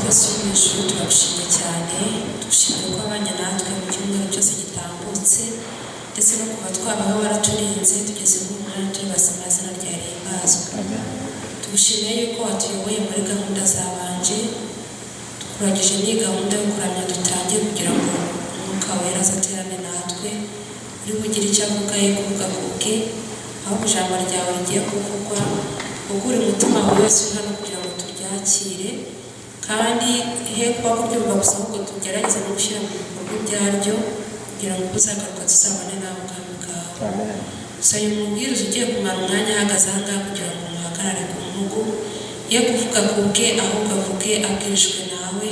Ijuru turagushimye cyane, dushimira ko abanye natwe mu cyumweru cyose gitambutse ndetse no kuva twabaho waraturinze tugeze mu mwanya turi basoma izina rya rihimbazwa. Tugushimiye yuko watuyoboye muri gahunda zabanje, tukuragije n'iyi gahunda yo kuramya dutangiye kugira ngo umwuka wera azaterane natwe, uri bugire icyo avuga ye kuvuga kubwe, aho ijambo ryawe rigiye kuvugwa ugura umutima buri wese uri hano kugira ngo turyakire, kandi he kuba kubyumva gusa ahubwo tugerageze no gushyira mu bikorwa ibyaryo kugira ngo uzagaruka tuzabone nawe ubwami bwawe. Gusa uyu mubwiriza ugiye kumara umwanya ahagaze aha ngaha kugira ngo muhagarare ku ntugu ye kuvuga ku bwe, ahubwo avuge abwirijwe nawe,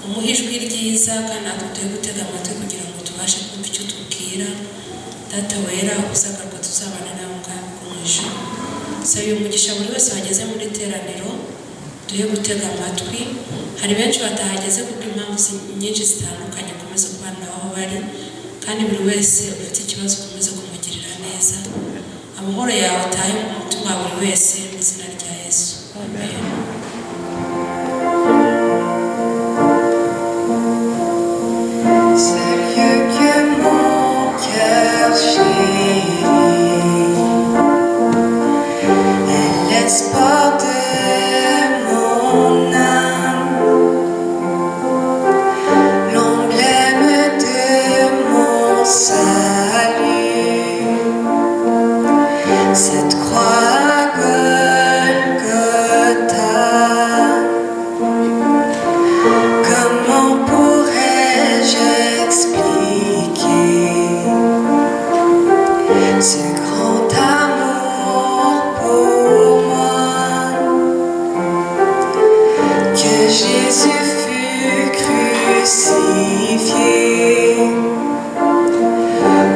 umuhe ijwi ryiza kandi natwe tuye gutega amatwi kugira ngo tubashe kumva icyo tubwira. Data wera uzagaruka tuzabane nawe ubwami bwo mu ijuru. Gusa uyu mugisha buri wese wageze muri teraniro duhe gutega amatwi. Hari benshi batahageze kuko impamvu nyinshi zitandukanye, komeza kubana aho bari, kandi buri wese ufite ikibazo komeza kumugirira neza. Amahoro yawe atahe mu mutima wa buri wese mu izina rya Yesu. Amen. Cette croix Golgotha, comment pourrais-je expliquer ce grand amour pour moi, que Jésus fut crucifié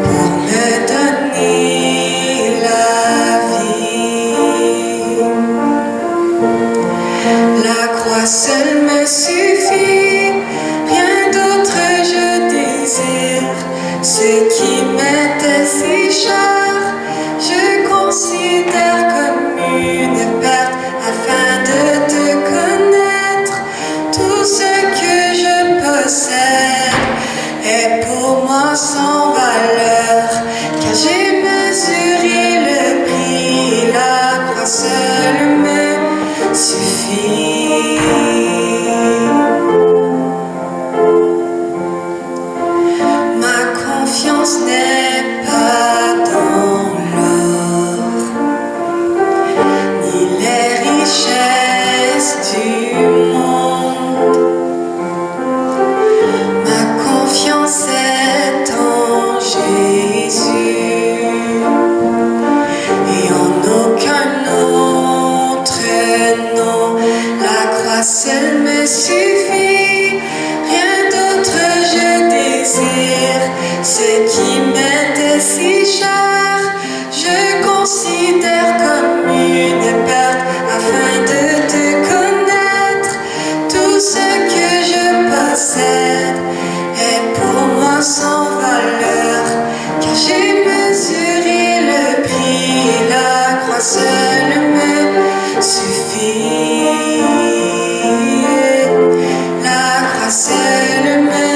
pour me donner seul me suffit, rien d'autre je désire. Ce qui m'était si cher, je considère comme une perte afin de te connaître. Tout ce que je possède est pour moi sans valeur, car j'ai mesuré le prix, la croix seule me suffit. Ma confiance n'est pas dans l'or, ni les richesses du monde. Ma confiance est en Jésus et en aucun autre nom. La croix seule me suffit, rien d'autre je désire. Ce qui m'était si cher, je considère comme une perte afin de te connaître. Tout ce que je possède est pour moi sans valeur, car j'ai mesuré le prix, la croix seule me suffit. La croix seule me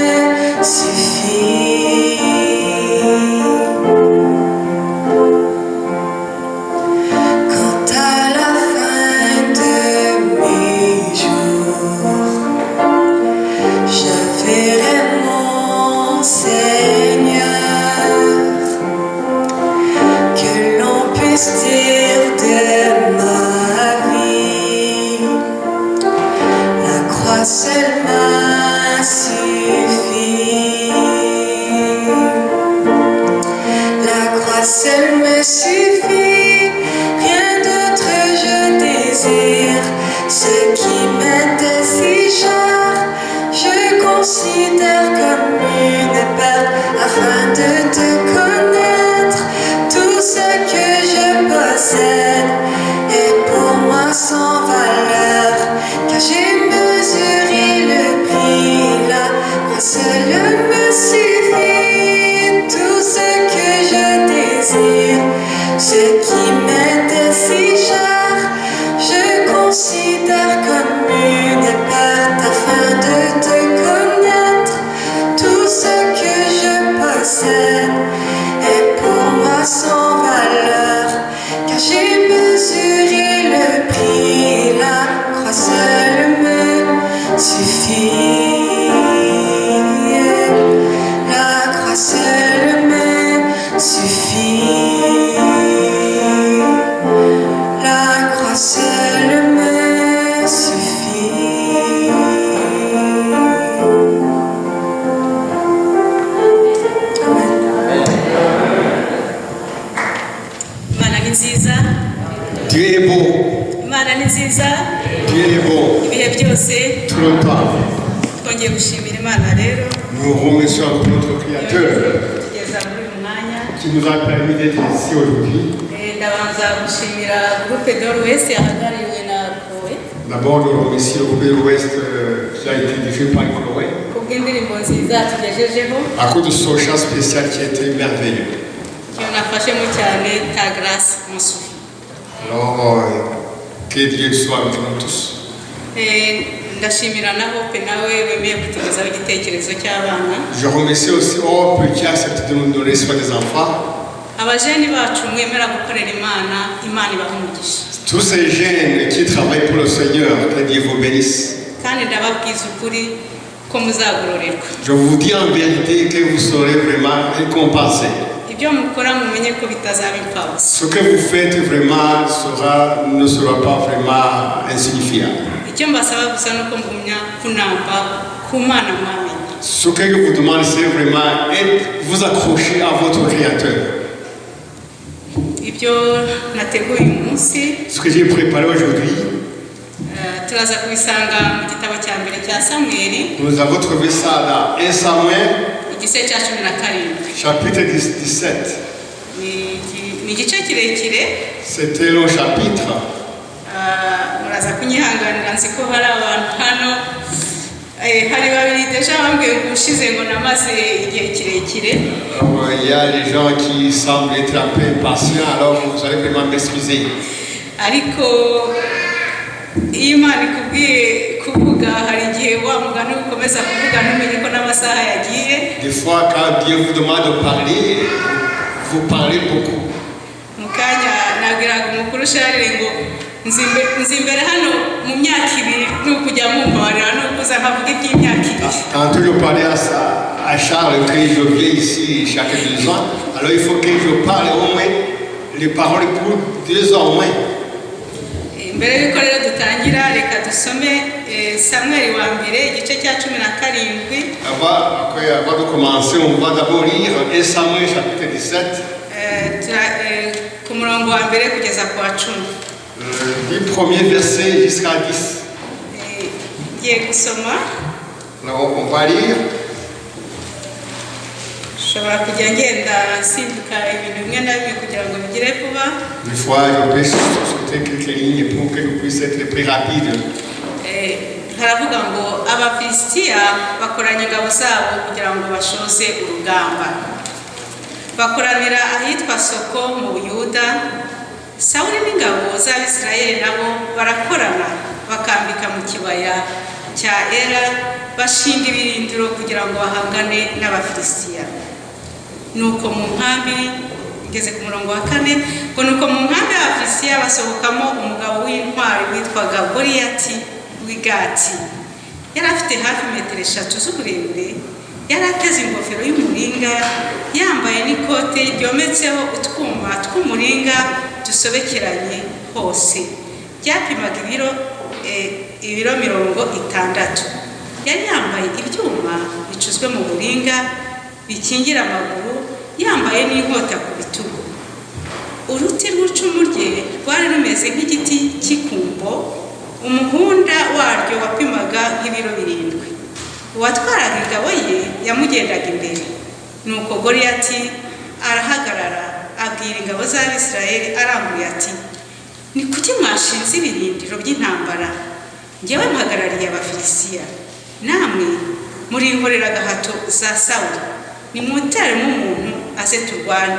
suffit. Quand à la fin de mes jours, je verrai mon Seigneur, que l'on puisse dire de ma vie, la croix seule m'a suffi. La croix seule me suffit, rien d'autre je désire. Ce qui m'était si cher, je considère comme une perte afin de te connaître. Tout ce que je possède est pour moi sans valeur, car j'ai mesuré le prix, la croix seule me suffit. Tout ce que je désire, ce qui m'était si cher, je considère comme est beau. Imana ni nziza Dieu est bon. ibihe byose Tout le temps. twongeye gushimira Imana rero Nous remercions encore notre Créateur tugeza muri uyu mwanya. qui nous a permis d'être ici aujourd'hui. Ndabanza gushimira groupe de l'Ouest yahagarariwe na Chloé D'abord, nous remercions le groupe de l'Ouest qui a été diffusé par Chloé kubw'indirimbo nziza tugejejeho. à cause de son chant spécial qui était merveilleux. Ikintu nafashemo cyane ta grâce mon souffle. Alors, que Dieu soit avec nous tous. Ndashimira na Hope nawe wemeye kutugezaho igitekerezo cy'abana. Je remercie aussi Hope qui a accepté de nous donner soin des enfants. Abajeni bacu mwemera gukorera Imana, Imana ibaha umugisha. Tous ces jeunes qui travaillent pour le Seigneur, que Dieu vous bénisse. Kandi ndababwiza ukuri ko muzagororerwa. Je vous dis en vérité que vous serez vraiment récompensés. Ibyo mukora mumenye ko bitazaba impfabusa. Ce que vous faites vraiment ne sera pas vraiment insignifiant. Icyo mbasaba gusa nuko mugumya kunamba ku Mana mwamenye. Ce que je vous demande, c'est vraiment vous accrocher à votre Créateur. Ibyo nateguye uyu munsi Ce que j'ai préparé aujourd'hui, turaza kubisanga mu gitabo cya mbere cya Samweli nous avons trouvé ça dans 1 Samuel, igice cya 17. chapitre 17. Ni igice kirekire. C'était le chapitre. Muraza kunyihanganira nzi ko hari abantu hano hari babiri deja bambwiye ngo ushize ngo namaze igihe kirekire. Il y a des gens qui semblent être un peu impatients, alors vous allez vraiment m'excuser. Ariko iyo Imana ikubwiye kuvuga hari igihe wa mugani ukomeza kuvuga ntumenye ko n'amasaha yagiye. Des fois, quand Dieu vous demande de parler, vous parlez beaucoup. Mukanya nabwiraga umukuru Charles ngo nzimbere hano mu myaka 2 n'ukujya mumbarira no kuza nkavuga iby'imyaka 2. Tantôt je parlais à Charles que je viens ici chaque 2 ans, alors il faut que je parle au moins les paroles pour 2 ans au moins. Mbere yuko rero dutangira reka dusome Samuel wa mbere igice cya 17. Avant de commencer, on va d'abord lire 1 Samuel chapitre 17. Ku murongo wa mbere kugeza ku wa 10. Du premier verset jusqu'à 10. Ngiye gusoma. Alors on va lire. Ushobora kujya ngenda nsimbuka ibintu bimwe na bimwe kugira ngo bigire vuba. Des fois, je peux sauter quelques lignes pour que je puisse être plus rapide. Haravuga ngo Abafilisitiya bakoranya ingabo zabo kugira ngo bashoze urugamba. Bakoranira ahitwa Soko mu Buyuda. Sawuli n'ingabo z'Abisirayeli nabo barakorana bakambika mu kibaya cya Era bashinga ibirindiro kugira ngo bahangane n'Abafilisitiya. Nuko mu nkambi igeze ku murongo wa 4 ngo nuko mu nkambi y'Abafilisitiya basohokamo umugabo w'intwari witwaga Goliyati w'Igati. Yari afite hafi metero 3 z'uburebure, yari ateze ingofero y'umuringa, yambaye n'ikote ryometseho utwuma tw'umuringa dusobekeranye hose, byapimaga ibiro 60. Yari yambaye ibyuma bicuzwe mu muringa bikingira amaguru, yambaye n'inkota ku bitugu. Uruti rw'icumu rye rwari rumeze nk'igiti cy'ikumbo, umuhunda waryo wapimaga nk'ibiro 7. Uwatwaraga ingabo ye yamugendaga imbere. Nuko Goliyati arahagarara abwira ingabo z'Abisirayeli aranguye ati, ni kuki mwashinze ibirindiro by'intambara? Njyewe mpagarariye Abafilisitiya, namwe muri inkorera gahato za Sawuli. Nimuteremo umuntu aze turwane,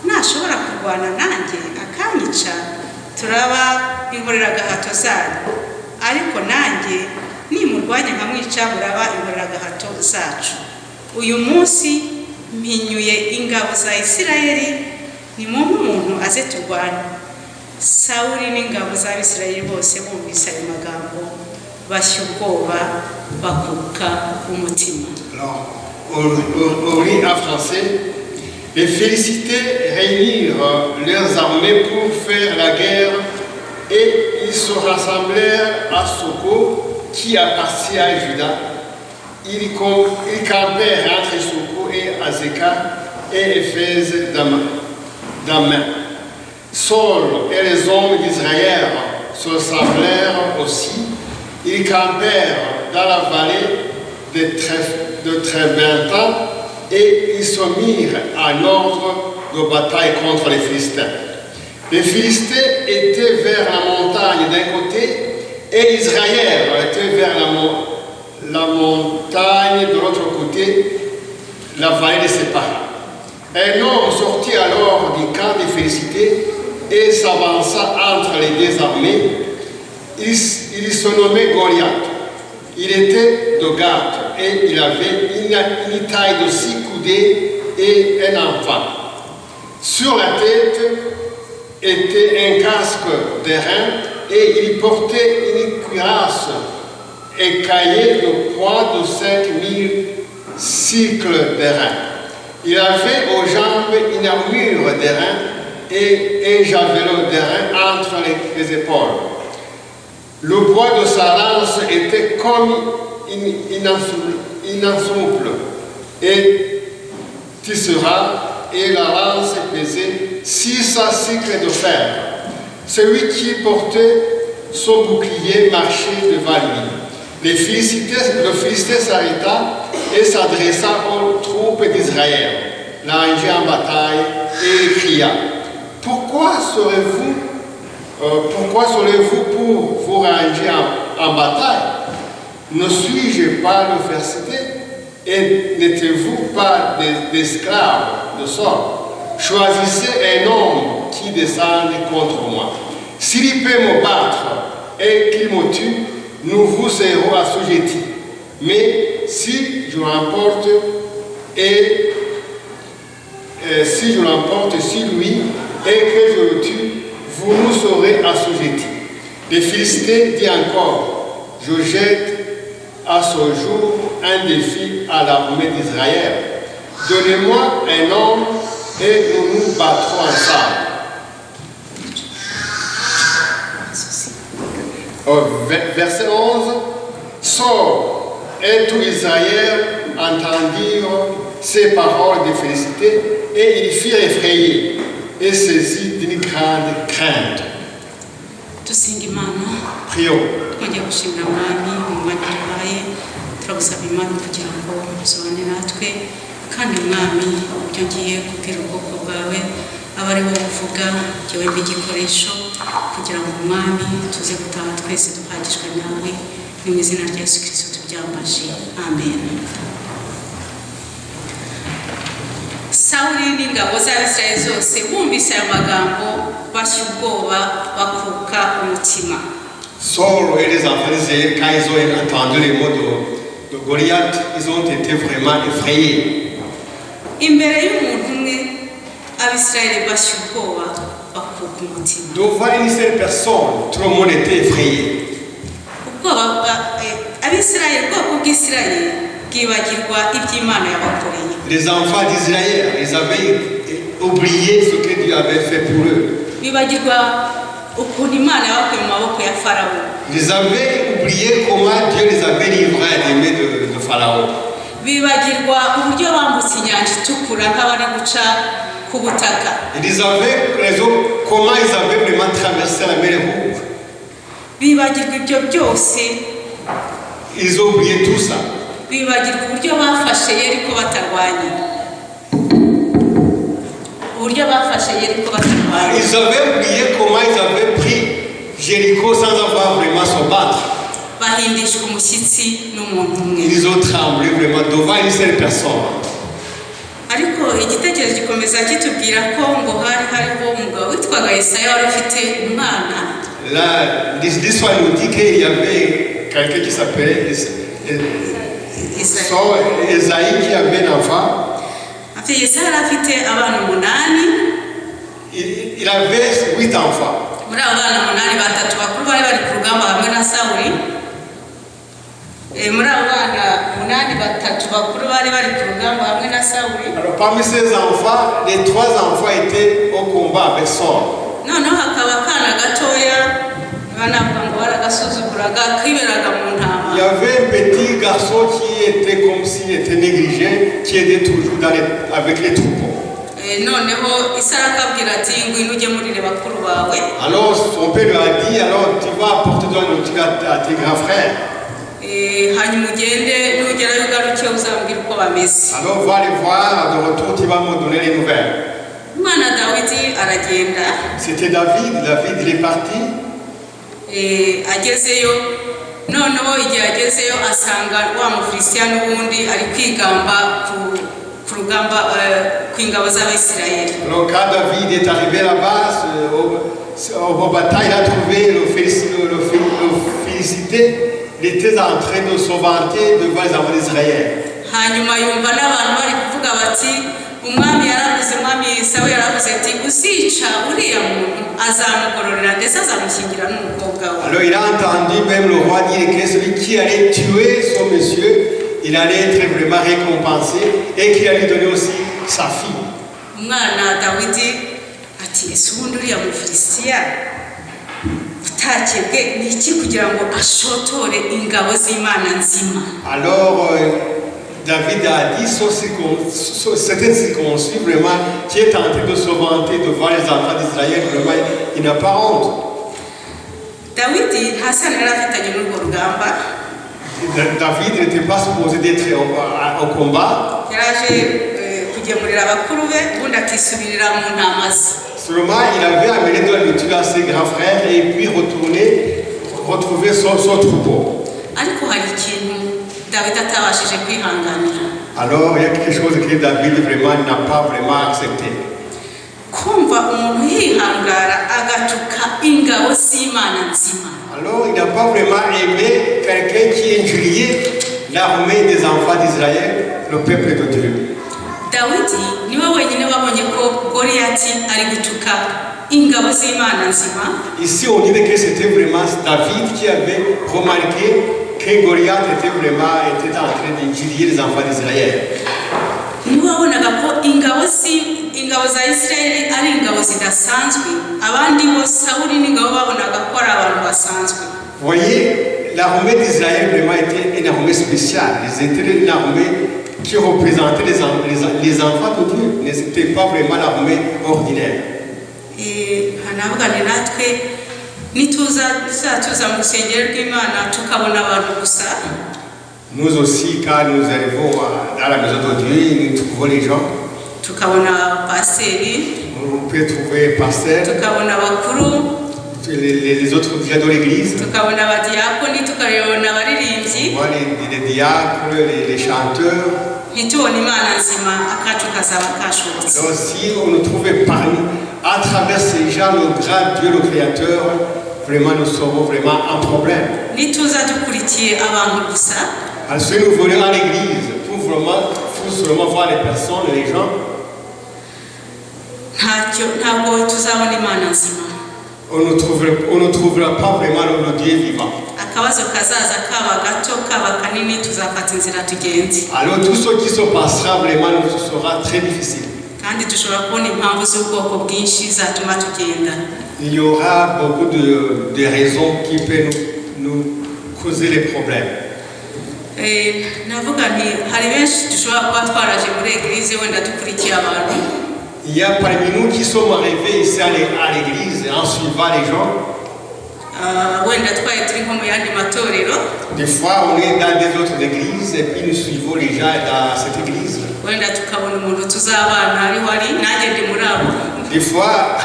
nashobora kurwana nanjye akanyica turaba inkorera gahato zanyu, ariko nanjye nimurwanya nkamwica muraba inkorera gahato zacu. Uyu munsi mpinyuye ingabo za Isirayeli, nimumpe umuntu aze turwane. Sawuli n'ingabo z'Abisirayeli bose bumvise ayo magambo bashya ubwoba bakuka umutima. Alors, au lit en français, les Philistins réunirent leurs armées pour faire la guerre et ils se rassemblèrent à Soko qui appartient à Juda. Ils campèrent entre Soko et Azeka et Éphèse d'Amen. Saul et les hommes d'Israël se semblèrent aussi. Ils campèrent dans la vallée de Trébintan et ils se mirent en ordre de bataille contre les Philistins. Les Philistins étaient vers la montagne d'un côté et Israël était vers la montagne de l'autre côté, la vallée les séparée. Un homme sortit alors du camp des Philistins et s'avança entre les deux armées. Il se nommait Goliath. Il était de Gath et il avait une taille de 6 coudées et un enfant. Sur la tête était un casque d'airain et il portait une cuirasse écaillée de poids de 5000 cycles d'airain. Il avait aux jambes une armure d'airain et un javelot d'airain entre les épaules. Le poids de sa lance était comme une souple et tissera, et la lance pesait 600 cycles de fer. Celui qui portait son bouclier marchait devant lui. Le Philistin s'arrêta et s'adressa aux troupes d'Israël, l'envoya en bataille et cria: Pourquoi serez-vous pour vous ranger en bataille? Ne suis-je pas le félicité? Et n'êtes-vous pas des esclaves de Saul? Choisissez un homme qui descende contre moi. S'il peut me battre et qu'il me tue, nous vous serons assujettis. Mais si je l'emporte sur lui et que je le tue, vous nous serez assujettis. Les Philistins dit encore: Je jette à ce jour un défi à l'armée d'Israël. Donnez-moi un homme et nous nous battrons ensemble. Verset 11. Saul et tout Israël entendirent ces paroles de félicité et ils furent effrayés et saisis d'une grande crainte. Dusenga Imana. Prions. Twongeye gushimira Mwami mu mwanya duhaye, turagusaba Imana kugira ngo usobanure natwe, kandi Mwami ibyo ngiye kubwira ubwoko bwawe aba ari wowe uvuga, jyewe mbe igikoresho kugira ngo Mwami tuze gutaha twese duhagijwe nawe, ni mu izina rya Yesu Kristo tubyambaje, amen. Sawuli n'ingabo z'Abisirayeli zose bumvise aya magambo bashya ubwoba bakuka umutima. Saul et les enfants d'Israël, quand ils ont entendu les mots de Goliath, ils ont été vraiment effrayés. Imbere y'umuntu umwe Abisirayeli bashya ubwoba bakuka umutima. Devant une seule personne, tout le monde était effrayé. Ubwoba Abisirayeli, ubwoko bw'Isirayeli bwibagirwa iby'Imana yabakoreye. Les enfants d'Israël, ils avaient oublié ce que Dieu avait fait pour eux. Bibagirwa ukuntu Imana yabakuye mu maboko ya Farawo. Ils avaient oublié comment Dieu les avait livrés des mains de Pharaon. Bibagirwa uburyo bambutse inyanja itukura nk'abari guca ku butaka. Ils avaient raison comment ils avaient vraiment traversé la mer Rouge. Bibagirwa ibyo byose. Ils ont oublié tout ça. Bibagirwa uburyo bafashe Yeriko batarwanye. Uburyo bafashe Yeriko batarwanye. Ils avaient oublié comment ils avaient pris Jéricho sans avoir vraiment se battre. Bahindishwa umushyitsi n'umuntu umwe. Ils ont tremblé vraiment devant une seule personne. Ariko igitekerezo gikomeza kitubwira ko ngo hari hariho umugabo witwaga Yesaya wari ufite umwana. L'histoire nous dit qu'il y avait quelqu'un qui s'appelait Esaïe qui avait un enfant. Yesaya afite abana 8. Il avait 8 enfants. Muri abo bana 8 batatu bakuru bari bari ku rugamba hamwe na Sawuli. Muri abo bana 8 batatu bakuru bari bari ku rugamba hamwe na Sawuli. Alors parmi ces enfants, les 3 enfants étaient au combat avec Saul. Noneho hakaba kana gatoya banavuga ngo baragasuzuguraga kwiberaga mu ntama. Il y avait un petit garçon qui était comme s'il était négligé, qui était toujours avec les troupeaux. noneho Isara akabwira ati ngwino ujye murire bakuru bawe. Alors son père lui a dit, alors tu vas apporter de la nourriture à tes grands frères. Hanyuma ugende nugerayo ugaruke uzambwira uko bameze. Alors va les voir, de retour tu vas me donner les nouvelles. Umwana Dawidi aragenda. C'était David il est parti. Agezeyo noneho igihe agezeyo asanga wa Mufilisitiya n'ubundi ari kwigamba ku rugamba kw'ingabo z'Abisirayeli. Alors quand David est arrivé là-bas au bataille, il a trouvé le Philisité. Il était en train de se vanter devant les armées d'Israël. Hanyuma yumva n'abantu bari kuvuga bati umwami yaravuze, umwami Sawe yaravuze ati uzica uriya muntu azamugororera ndetse azamushyingira n'umukobwa we. Alors il a entendu même le roi dire que celui qui allait tuer son monsieur, il allait être vraiment récompensé et qu'il allait donner aussi sa fille. Umwana Dawidi ati ese ubundi uriya Mufilisitiya utakebwe ni iki kugira ngo ashotore ingabo z'Imana nzima? Alors David a dit certaines circonstances vraiment qui est en train de se vanter devant les enfants d'Israël, vraiment il n'a pas honte. Dawidi ntasana yari afitanye n'urwo rugamba. David n'était pas supposé d'être au combat. Yaraje kugemurira bakuru be ubundi akisubirira mu ntama ze. Seulement il avait amené de la nourriture à ses grands frères et puis retrouver son troupeau. Ariko hari ikintu David atabashije kwihanganira. Alors il y a quelque chose que David vraiment n'a pas vraiment accepté. Kumva umuntu yihangara agatuka ingabo z'Imana nzima. Alors il n'a pas vraiment aimé quelqu'un qui injuriait l'armée des enfants d'Israël, le peuple de Dieu. Dawidi niwe wenyine wabonye ko Goliyati ari gutuka ingabo z'Imana nzima. Ici on dit que c'était vraiment David qui avait remarqué que Goliath était en train d'injurier les enfants d'Israël. Niwe wabonaga ko ingabo za Isirayeli ari ingabo zidasanzwe, abandi bo Sawuli n'ingabo babonaga ko ari abantu basanzwe. Voyez, l'armée d'Israël vraiment était une armée spéciale. Ils étaient une armée qui représentait les enfants de Dieu. Ce n'était pas vraiment l'armée ordinaire. Hanavuga ni natwe nituza mu rusengero rw'Imana tukabona abantu gusa. Nous aussi, quand nous arrivons dans la maison de Dieu, nous trouvons les gens. Tukabona paseri. On peut trouver pasteur. Tukabona bakuru. Les autres dirigeants de l'église. Tukabona abadiakoni, tukabona abaririmbyi. On voit les diacres, les chanteurs. Ntitubona Imana nzima akacu kazaba kashobotse. Alors si on nous trouvait parmi, à travers ces gens, le grand Dieu, le Créateur, vraiment nous serons vraiment un problème. Nituza dukurikiye abantu gusa. Alors si nous venons à l'église pour seulement voir les personnes, les gens, ntabwo tuzabona Imana nzima. On ne trouvera pas vraiment le Dieu vivant. Akabazo kazaza kaba gato kaba kanini tuzafata inzira tugenze. Alors tout ce qui se passera vraiment nous sera très difficile. Kandi dushobora kubona impamvu z'ubwoko bwinshi zatuma tugenda. Il y aura beaucoup de raisons qui peuvent nous causer les problèmes. Navuga nti hari benshi dushobora kuba twaraje muri eglise wenda dukurikiye abantu. Il y a parmi nous qui sommes arrivés ici à l'église en suivant les gens. Des fois, on est dans des autres églises et puis nous suivons les gens dans cette église. Des fois,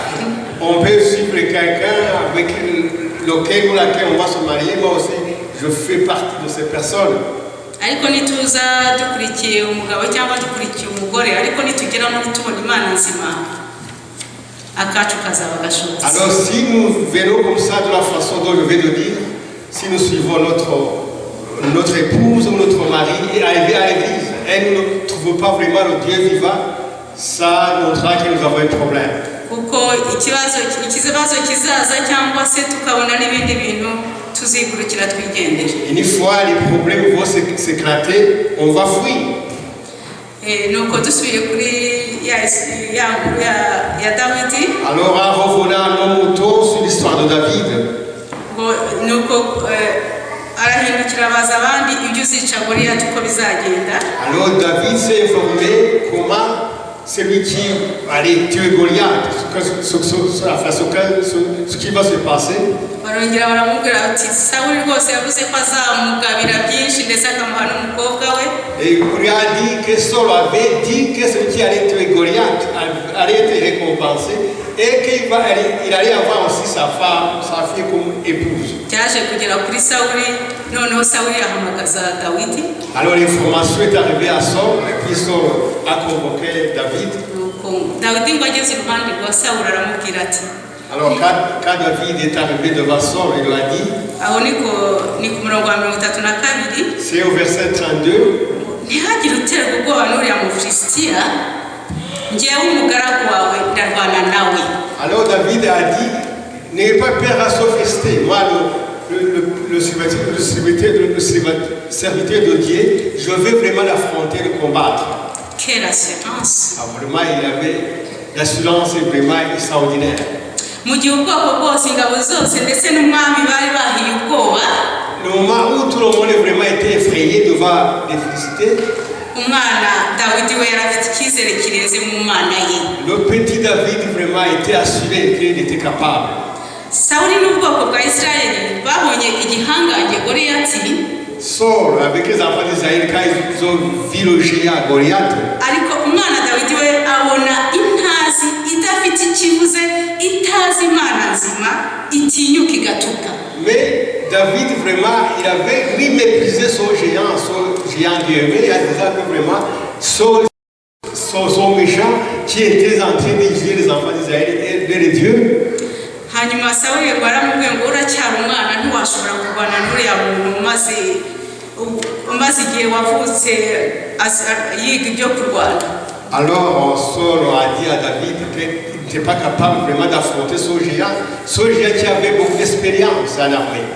on peut suivre quelqu'un avec lequel ou laquelle on va se marier. Moi aussi, je fais partie de ces personnes. Ariko nituza dukurikiye umugabo cyangwa dukurikiye umugore ariko nitugera muri tubona Imana nzima akacu kazaba gashobotse. Alors si nous venons comme ça de la façon dont je vais le dire, si nous suivons notre épouse ou notre mari et arriver à l'église et nous ne trouvons pas vraiment le Dieu vivant, ça montrera que nous avons un problème. Kuko ikibazo kizaza cyangwa se tukabona n'ibindi bintu tuzigurukira twigendera. Une fois les problèmes vont s'éclater, on va fuir. Nuko dusubiye kuri ya Dawidi. Alors en revenant à nos moutons sur l'histoire de David. Nuko arahindukira abaza abandi ibyo uzica Goliyati uko bizagenda. Alors David s'est informé comment celui qui allait tuer Goliath, ce qui va se passer. barongera baramubwira ati Sawuli rwose yavuze ko azamugabira byinshi ndetse akamuha n'umukobwa we. Et il lui a dit que Saul avait dit que celui qui allait tuer Goliath allait être récompensé et qu'il allait avoir aussi sa femme, sa fille comme épouse. Cyaje kugera kuri Sawuli, noneho Sawuli ahamagaza Dawidi. Alors l'information est arrivée à Saul et puis Saul a convoqué David. Dawidi ngo ageze iruhande rwa Sawuli aramubwira ati. Alors quand David est arrivé devant Saul, il lui a dit, c'est au verset 32, ntihagire uterwa ubwoba n'uriya Mufilisitiya, njyewe umugaragu wawe ndarwana nawe. Alors David a dit, n'ayez pas peur à sophister. Moi, le serviteur de Dieu, je vais vraiment l'affronter, le combattre. Quelle assurance! Vraiment, il avait l'assurance vraiment extraordinaire. Mu gihe ubwoko bwose ingabo zose ndetse n'umwami bari bahiye ubwoba, le moment où tout le monde vraiment était effrayé devant les Philistins, umwana Dawidi we yari afite icyizere kireze mu Mana ye. Le petit David vraiment était assuré qu'il était capable. Sawuli n'ubwoko bwa Isirayeli babonye igihangange Goliyati. Saul avec les enfants d'Israël quand ils ont vu le géant Goliath, ariko umwana Dawidi we abona intazi idafite ikibuze, itazi Imana nzima, itinyuka igatuka. Mais David vraiment il avait lui méprisé son géant Dieu. Mais il a dit que vraiment son méchant qui était en train de tuer les enfants d'Israël et les dieux. Hanyuma Sawuli baramubwiye ngo uracyari umwana ntiwashobora kurwana n'uriya muntu umaze igihe wavutse yiga ibyo kurwana. Alors Saul a dit à David qu'il n'était pas capable vraiment d'affronter ce géant qui avait beaucoup d'expérience en armée.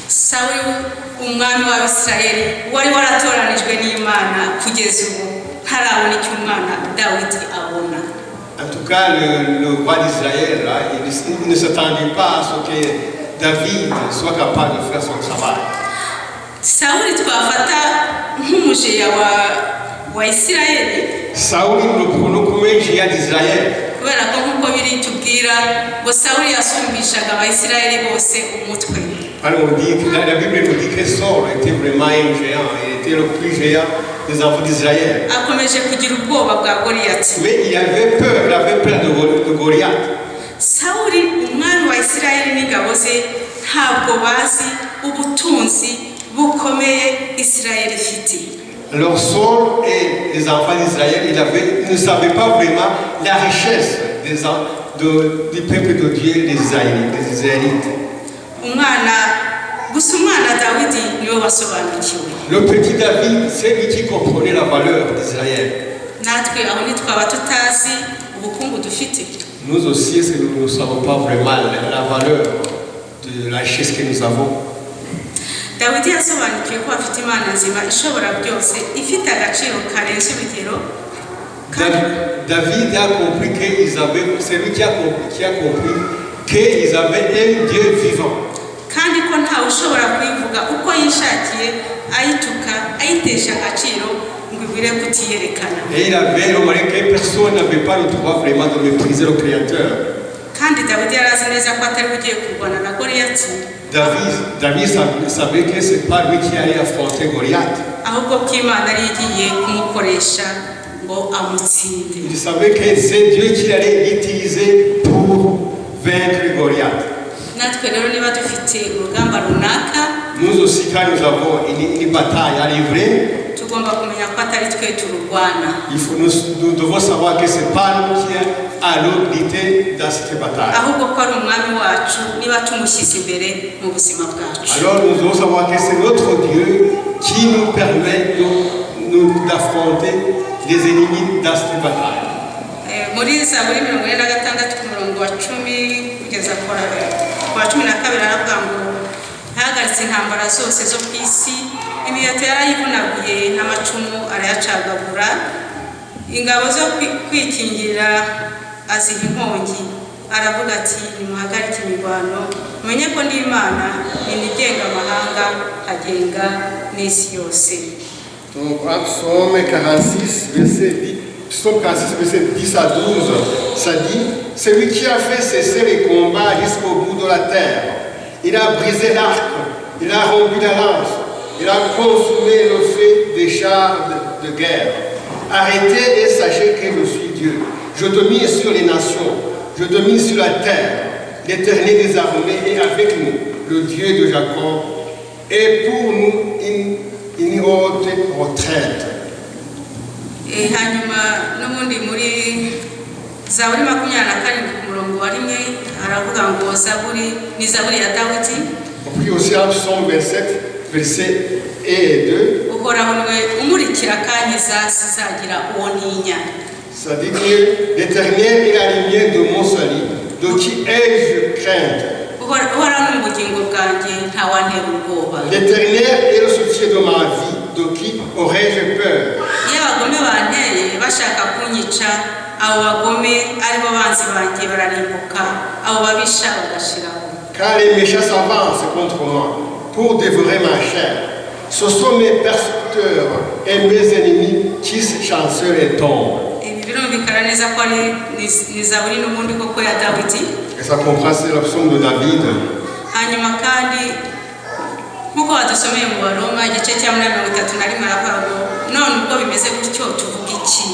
Sawuli umwami w'Abisirayeli wari waratoranijwe n'Imana kugeza ubu ntarabona icyo umwana Dawidi abona. En tout cas, le roi d'Israël, il ne s'attendait pas à ce que David soit capable de faire son travail. Sawuli twafata nk'umujeya wa Isirayeli. Saouli nous le prenons comme un géant d'Israël. Kubera ko nk'uko biri tubwira ngo Sawuli yasumbishaga Abayisirayeli bose umutwe. Alors la Bible nous dit que Saul était vraiment un géant, il était le plus géant des enfants d'Israël. Akomeje kugira ubwoba bwa Goliyati. Mais il avait peur de Goliath. Sawuli umwami wa Isirayeli n'ingabo ze ntabwo bazi ubutunzi bukomeye Isirayeli ifite. Alors Saul et les enfants d'Israël, ils ne savaient pas vraiment la richesse du peuple de Dieu, des Israélites. Le petit David, c'est lui qui comprenait la valeur d'Israël. Nous aussi, nous ne savons pas vraiment la valeur de la richesse que nous avons. Dawidi yasobanukiwe ko afite Imana nzima ishobora byose ifite agaciro karenze urugero. David a compris c'est lui qui a compris qu'ils avaient un Dieu vivant. Kandi ko ntawe ushobora kuyivuga uko yishakiye ayituka ayitesha agaciro ngo ibire kutiyerekana. Et il avait remarqué que personne n'avait pas le droit vraiment de mépriser le Créateur. Kandi Dawidi yarazi neza ko atari ugiye kurwana na Goliyati. David savait que ce n'est pas lui qui allait affronter Goliath. Il savait que c'est Dieu qui allait l'utiliser pour vaincre Goliath. Nous aussi, quand nous avons une bataille à livrer, nous devons savoir que ce n'est pas nous qui allons lutter dans cette bataille. Alors nous devons savoir que c'est notre Dieu qui nous permet d'affronter les ennemis dans cette bataille. Hagaritse intambara zose zo ku isi, imiyato yarayivunaguye n'amacumu arayacagagura, ingabo zo kwikingira aziha inkongi, aravuga ati nimuhagarike imirwano, mumenye ko ndi Imana, ni igenga amahanga, agenga n'isi yose. Donc Psaume 46, verset Psaume 46, verset 10 à 12, ça dit, celui qui a fait cesser les combats jusqu'au bout de la terre, il a brisé l'arc, il a rompu la lance, il a consumé le feu des chars de guerre. Arrêtez et sachez que je suis Dieu. Je domine sur les nations, je domine sur la terre. L'Éternel des armées est avec nous, le Dieu de Jacob, et pour nous une haute retraite. Hanyuma n'ubundi muri Zaburi 27 ku murongo wa 1 haravuga ngo Zaburi ni Zaburi ya Dawidi. On prie aussi à Psaume 27, versets 1 et 2. Uhoraho niwe umurikira kankiza sizagira uwo ntinya. Ça dit que l'Éternel est la lumière de mon salut, de qui ai-je crainte? Uhoraho ni ubugingo bwanjye ntawantera ubwoba. L'Éternel est le soutien de ma vie, de qui aurais-je peur? Iyo abagome banteye bashaka kunyica, abo bagome aribo banzi banjye bararimbuka, abo babisha bagashiraho. Car les méchants s'avancent contre moi pour dévorer ma chair. Ce sont mes persécuteurs et mes ennemis qui chancellent et tombent. Birumvikana neza ko ari ni Zaburi n'ubundi koko ya Dawidi. Et ça comprend c'est le psaume de David. Hanyuma kandi nkuko badusomeye mu Baroma igice cya 31 aravuga ngo none ubwo bimeze gutyo tuvuga iki?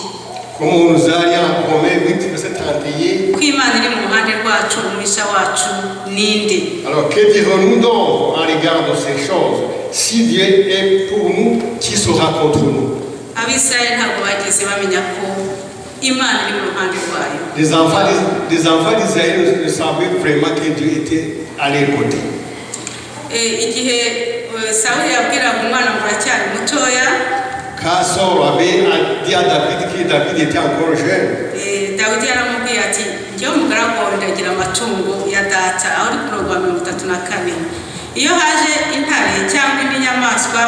Comme on nous a dit en Romains 8, verset 31. Ko Imana iri mu ruhande rwacu umumisha wacu ninde? Alors que dirons-nous donc en regard de ces choses? Si Dieu est pour nous, qui sera contre nous? Abisirayeli ntabwo bageze bamenya ko Imana iri mu ruhande rwayo. Les enfants d'Israël ne savaient vraiment que Dieu était à leur côté. Igihe Sawuli yabwiraga umwana ngo aracyari mutoya, Quand Saul avait dit à David que David était encore jeune, Dawidi yaramubwiye ati njyewe umugaragu wawe ndagira amatungo ya data, aho uri ku murongo wa 34. Iyo haje intare cyangwa indi nyamaswa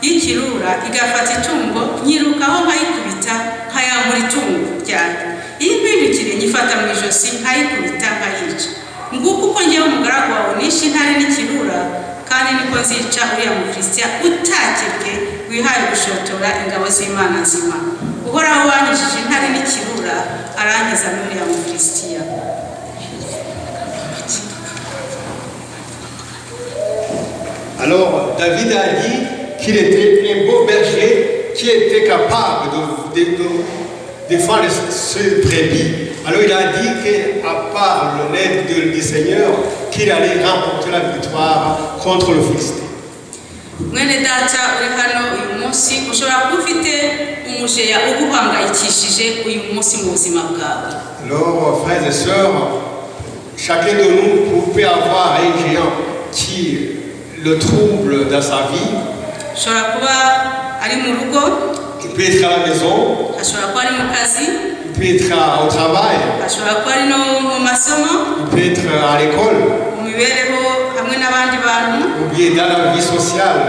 y'ikirura igafata itungo, nyirukaho nkayikubita nkayambura itungo ryanjye. Iyo impindukire nyifata mu ijosi nkayikubita nkayica. Nguko uko njyewe umugaragu wawe nishe intare n'ikirura, kandi niko nzica uriya Mufilistiya utakebwe wihaye gushotora ingabo z'Imana nzima. Uhoraho wanyishije intare n'ikirura arankiza n'uriya Mufilistiya. alors David a dit qu'il était un beau berger qui était capable de défendre ses brebis. Alors il a dit qu'à part l'aide du Seigneur, qu'il allait remporter la victoire contre le Philistin. Mwene data uri hano uyu munsi ushobora kuba ufite umujeya uguhangayikishije uyu munsi mu buzima bwawe. Alors frères et sœurs, chacun de nous peut avoir un géant qui le trouble dans sa vie. Ushobora kuba ari mu rugo, Il peut être à la maison, ashobora kuba ari mu kazi, il peut être au travail, ashobora kuba ari no mu masomo, il peut être à l'école, mu mibereho hamwe n'abandi bantu. ou bien dans la vie sociale.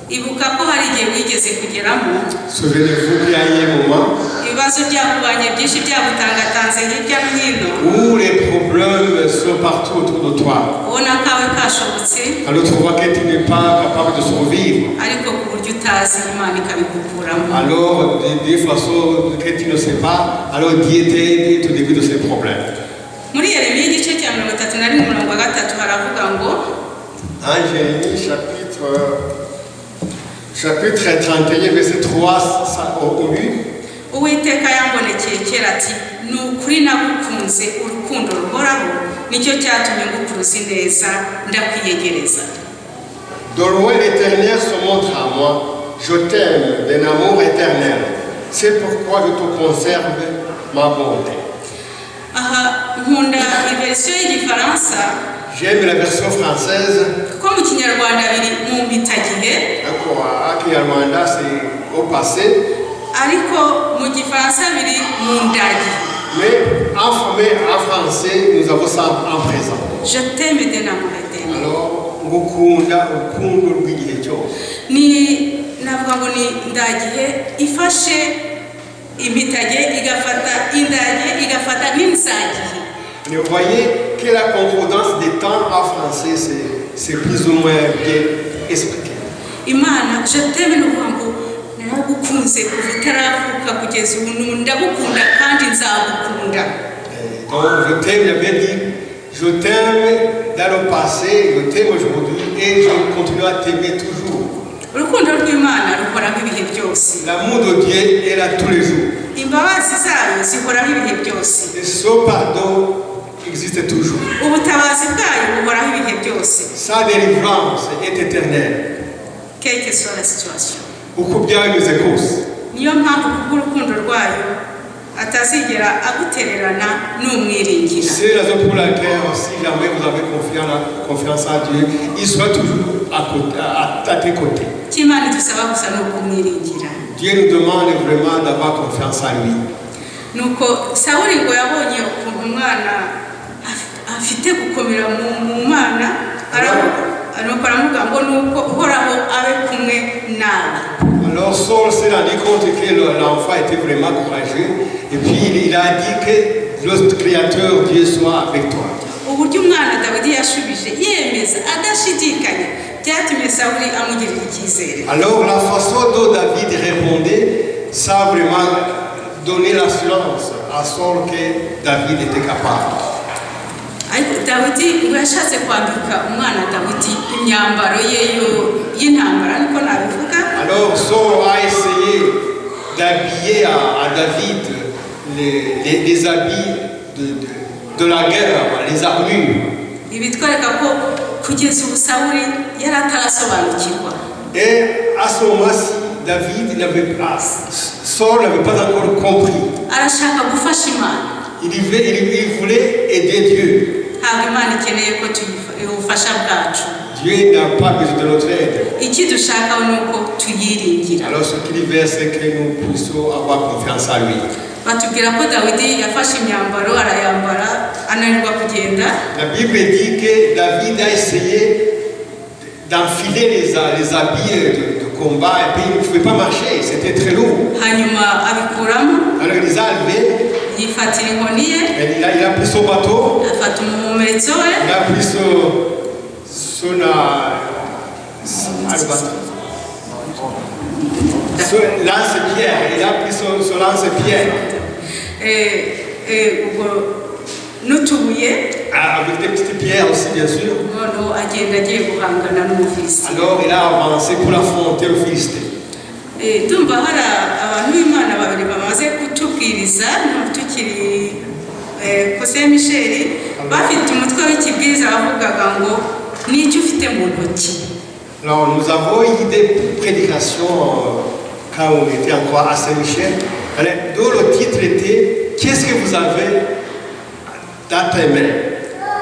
Ibuka ko hari igihe wigeze kugeramo Souvenez-vous qu'il y a eu un moment ibibazo byakubanye byinshi byagutangatanze hirya no hino, où les problèmes sont partout autour de toi. ubona kawe kashobotse, Alors tu vois que tu n'es pas capable de survivre. ariko ku buryo utazi Imana ikabigukuramo. Alors, des façons que tu ne sais pas, alors Dieu t'aide et te débute de ces problèmes. Muri Yeremiya igice cya 31 umurongo wa 3 haravuga ngo En Jérémie, chapitre 31, verset 3 au 8. Uwiteka yambonekeye kera ati ni ukuri nagukunze urukundo ruhoraho nicyo cyatumye ngukuruzi neza ndakwiyegereza. De loin l'Éternel se montre à moi, je t'aime d'un amour éternel. C'est pourquoi je te conserve ma bonté. Aha nkunda iverisiyo y'igifaransa, J'aime la version française. kuko mu kinyarwanda biri mu mpitagihe, À Kinyarwanda, c'est au passé. ariko mu gifaransa biri mu ndagi. Mais en français, nous avons ça en présent. Je t'aime d'un amour éternel. Alors, ngukunda urukundo rw'igihe cyose. Ni navuga ngo ni ndagihe ifashe impitagihe igafata indage igafata n'insagihe. Mais vous voyez que la concordance des temps en français, c'est plus ou moins bien expliqué. Imana je t'aime n'uvuga ngo naragukunze kuva utaravuka kugeza ubu ndagukunda kandi nzagukunda. Donc je t'aime, j'avais dit, je t'aime dans le passé, je t'aime aujourd'hui et je continuerai à t'aimer toujours. Urukundo rw'Imana ruhoraho ibihe byose. L'amour de Dieu est là tous les jours. Imbabazi zayo zihoraho ibihe byose. Et son pardon existe toujours. Ubutabazi bwayo buhoraho ibihe byose. Sa délivrance est éternelle. Quelle que soit la situation. Uko byaba bimeze kose. Niyo mpamvu kubw'urukundo rwayo atazigera agutererana n'umwiringira. C'est la raison pour laquelle, si jamais vous avez confiance en Dieu, il sera toujours à tes côtés. Kimana idusaba gusa no kumwiringira. Dieu nous demande vraiment d'avoir confiance en lui. Nuko Sawuli ngo yabonye ukuntu umwana afite gukomera mu Mana, aramuga ngo nuko uhoraho abe kumwe nawe. Alors Saul s'est rendu compte que l'enfant était vraiment courageux et puis il a dit que le Créateur Dieu soit avec toi. Uburyo umwana Dawidi yashubije yemeza adashidikanya byatumye Sawuli amugirira icyizere. Alors la façon dont David répondait, ça a vraiment donné l'assurance à Saul que David était capable. Dawidi ngo yashatse kwambika umwana Dawidi imyambaro ye y'intambara niko nabivuga. Alors Saul a essayé d'habiller à David les habits de la guerre, les armures. Ibitwereka ko kugeza ubu Sawuli yaratarasobanukirwa. Et à ce moment-ci, Saul n'avait pas encore compris. Arashaka gufasha Imana. Il voulait aider Dieu. Ntabwo Imana ikeneye ko ubufasha bwacu. Dieu n'a pas besoin de notre aide. Icyo dushaka ni uko tuyiringira. Alors ce qu'il veut, c'est que nous puissions avoir confiance en lui. Batubwira ko Dawidi yafashe imyambaro arayambara ananirwa kugenda. La Bible dit que David a essayé d'enfiler les habits de combat et puis il ne pouvait pas marcher, c'était très lourd. Hanyuma abikuramo. Alors il les a enlevés. Yifatira inkoni ye. Il a pris son bateau. Afata umumetso we. Il a pris son lance-pierre. Il a pris son lance-pierre. N'utubuye. Avec des petites pierres aussi, bien sûr. Alors il a avancé pour affronter le Philistin. Tumva hari abantu b'Imana babiri bamaze kutubwiriza tukiri Kose Michel bafite umutwe w'ikibwiriza bavugaga ngo n'icyo ufite mu ntoki. Alors nous avons eu des prédications quand on était encore à Saint-Michel, dont le titre était Qu'est-ce que vous avez dans tes mains?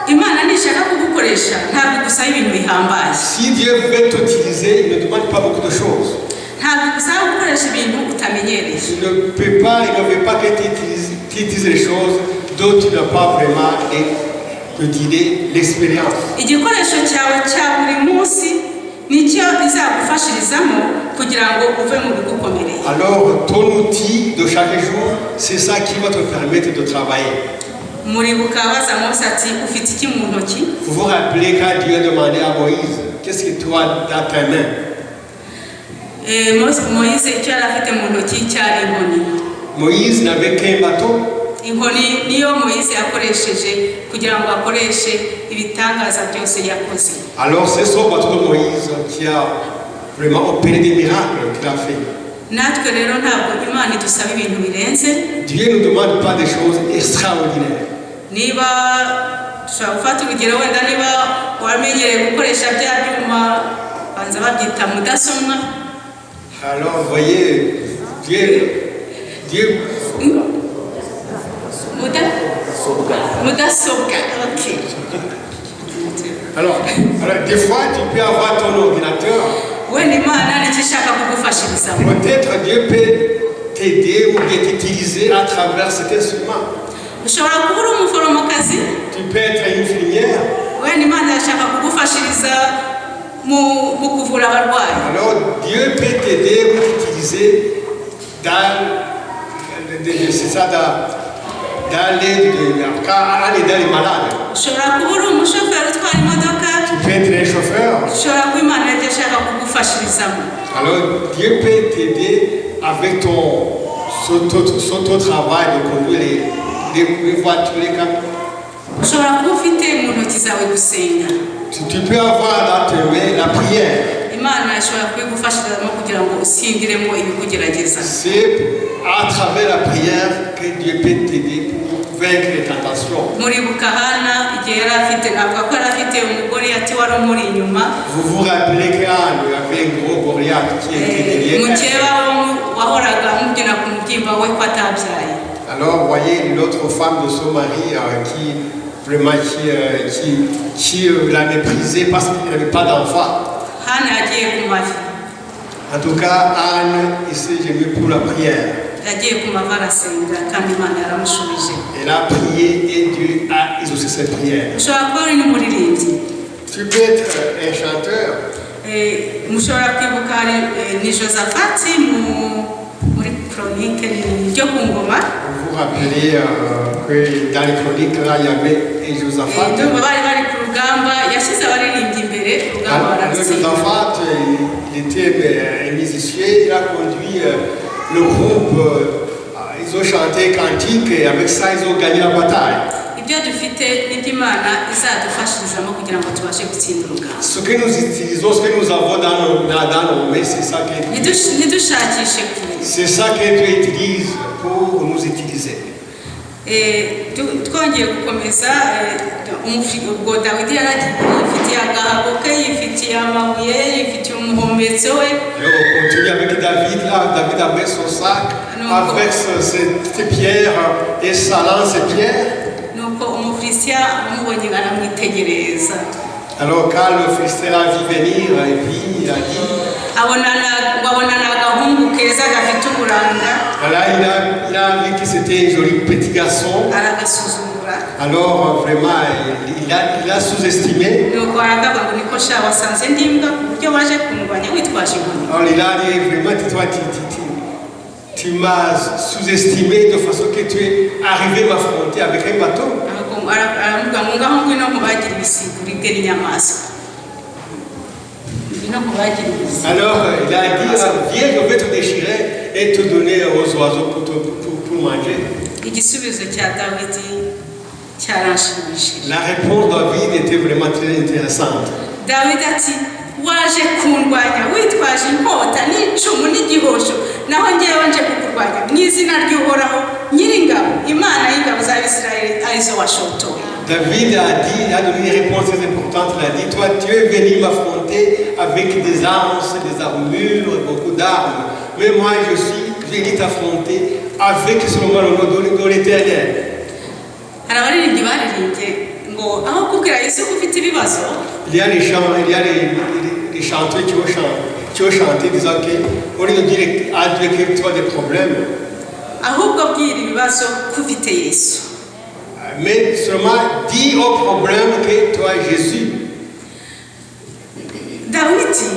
Imana nishaka kugukoresha ntabwo gusaba ibintu bihambaye. Si Dieu veut t'utiliser, il ne demande pas beaucoup de choses. Ntabwo gusaba gukoresha ibintu utamenyereye. Il ne veut pas que tu utilises les choses dont tu n'as pas vraiment l'expérience. Igikoresho cyawe cya buri munsi nicyo izagufashirizamo kugira ngo uve mu bigukomereye. Alors ton outil de chaque jour, c'est ça qui va te permettre de travailler. Muribuka baza Mose ati ufite iki mu ntoki? Vous vous rappelez quand Dieu a demandé à Moïse, qu'est-ce que tu as dans ta main? Moïse icyo yari afite mu ntoki cyari inkoni. Moïse n'avait qu'un bateau. Inkoni niyo Moïse yakoresheje kugira ngo akoreshe ibitangaza byose yakoze. Alors c'est son bateau de Moïse qui a vraiment opéré des miracles qu'il a fait. Natwe rero ntabwo Imana idusaba ibintu birenze. Dieu ne demande pas des choses extraordinaires. Niba ushobora gufata urugero wenda niba wamenyereye gukoresha bya byuma banza babyita mudasobwa. Alors vous voyez, Dieu mudasobwa. Ok. Alors, des fois tu peux avoir ton ordinateur. Peut-être Dieu peut t'aider ou bien t'utiliser à travers cet instrument. Tu peux être une infirmière. Alors Dieu peut t'aider ou t'utiliser dans l'aide des malades. Tu peux être un chauffeur. kubatizamo. Alors Dieu peut t'aider avec ton travail de conduire les voitures, les camions. Ushobora kuba ufite mu ntoki zawe gusenga. Tu peux avoir dans tes mains la prière. Imana ishobora kubigufashirizamo kugira ngo usindiremo ibikugerageza. C'est à travers la prière que Dieu peut t'aider pour vaincre les tentations. Muribuka Hana igihe yari afite ntabwo ko yari afite umugore ati wari umuri inyuma. Vous vous rappelez qu'Anne avait un gros Goliath qui était derrière. Mukeba wahoraga amubwira ku mubyimba we ko atabyaye. Alors voyez l'autre femme de son mari qui vraiment qui l'a méprisé parce qu'il n'avait pas d'enfant. Hana yagiye ku mavi. En tout cas, Anne, il s'est gemue pour la prière. Yagiye ku mavi arasenga kandi Imana yaramushubije. Elle a prié et Dieu a exaucé cette prière. Ushobora kuba uri n'umuririmbyi. Tu peux être un chanteur. Mushobora kwibuka ni Josaphat muri chronique ryo ku ngoma. Vous vous rappelez que dans les chroniques là, il y avait un Josaphat. Bari ku rugamba yashyize abaririmbyi imbere urugamba bararusenga. Josaphat, il était un musicien, il a conduit le groupe, ils ont chanté cantique et avec ça ils ont gagné la bataille. Ibyo dufite n'Imana izadufashirizamo kugira ngo tubashe gutsinda urugamba. Ce que nous utilisons, ce que nous avons dans nos mains, c'est ça que Nidushakishe kure. c'est ça que Dieu utilise pour nous utiliser. Twongeye gukomeza ubwo Dawidi yifitiye agahabo ke, yifitiye amabuye, yifitiye umuhometso we. On continue avec David là. David avait son sac avec ses pierres et sa lance et pierres. Nuko umufilisitiya amubonye aramwitegereza. Alors quand le Philistin l'a vu venir et puis il a dit. Abonana agahungu keza gafite uburanga. Là il a vu que c'était un joli petit garçon. Aragasuzugura. Alors vraiment il a sous-estimé. Nuko arakavuga ngo niko sha wasanze ndimbwa buryo waje kumurwanya witwaje inkoni. Alors il a dit vraiment toi tu m'as sous-estimé de façon que tu es arrivé m'affronter avec un bateau. Aravuga ngo ngaho ngwino mubagira ibisiguri bwe n'inyamaswa. Alors il a dit viens, je vais te déchirer et te donner aux oiseaux pour manger. La réponse de David était vraiment très intéressante. David ati waje kundwanya witwaje inkota n'icumu n'igihosho naho ngewe nje kukurwanya mu izina ry'Uhoraho Nyiringabo Imana y'ingabo za Isirayeli arizo washotoye. David il a donné une réponse très importante. Il a dit toi tu es venu m'affronter avec des armes, des armures, beaucoup d'armes. Mais moi je suis venu t'affronter avec seulement le nom de l'Éternel. Arabaririmbyi baririmbye ngo aho kubwira Yesu ufite ibibazo. Il y a les chanteurs qui ont chanté disant que au lieu de dire à Dieu que tu as des problèmes. Ahubwo bwira ibibazo kufite Yesu. Mais seulement dis au problème que toi Jésus. Dawidi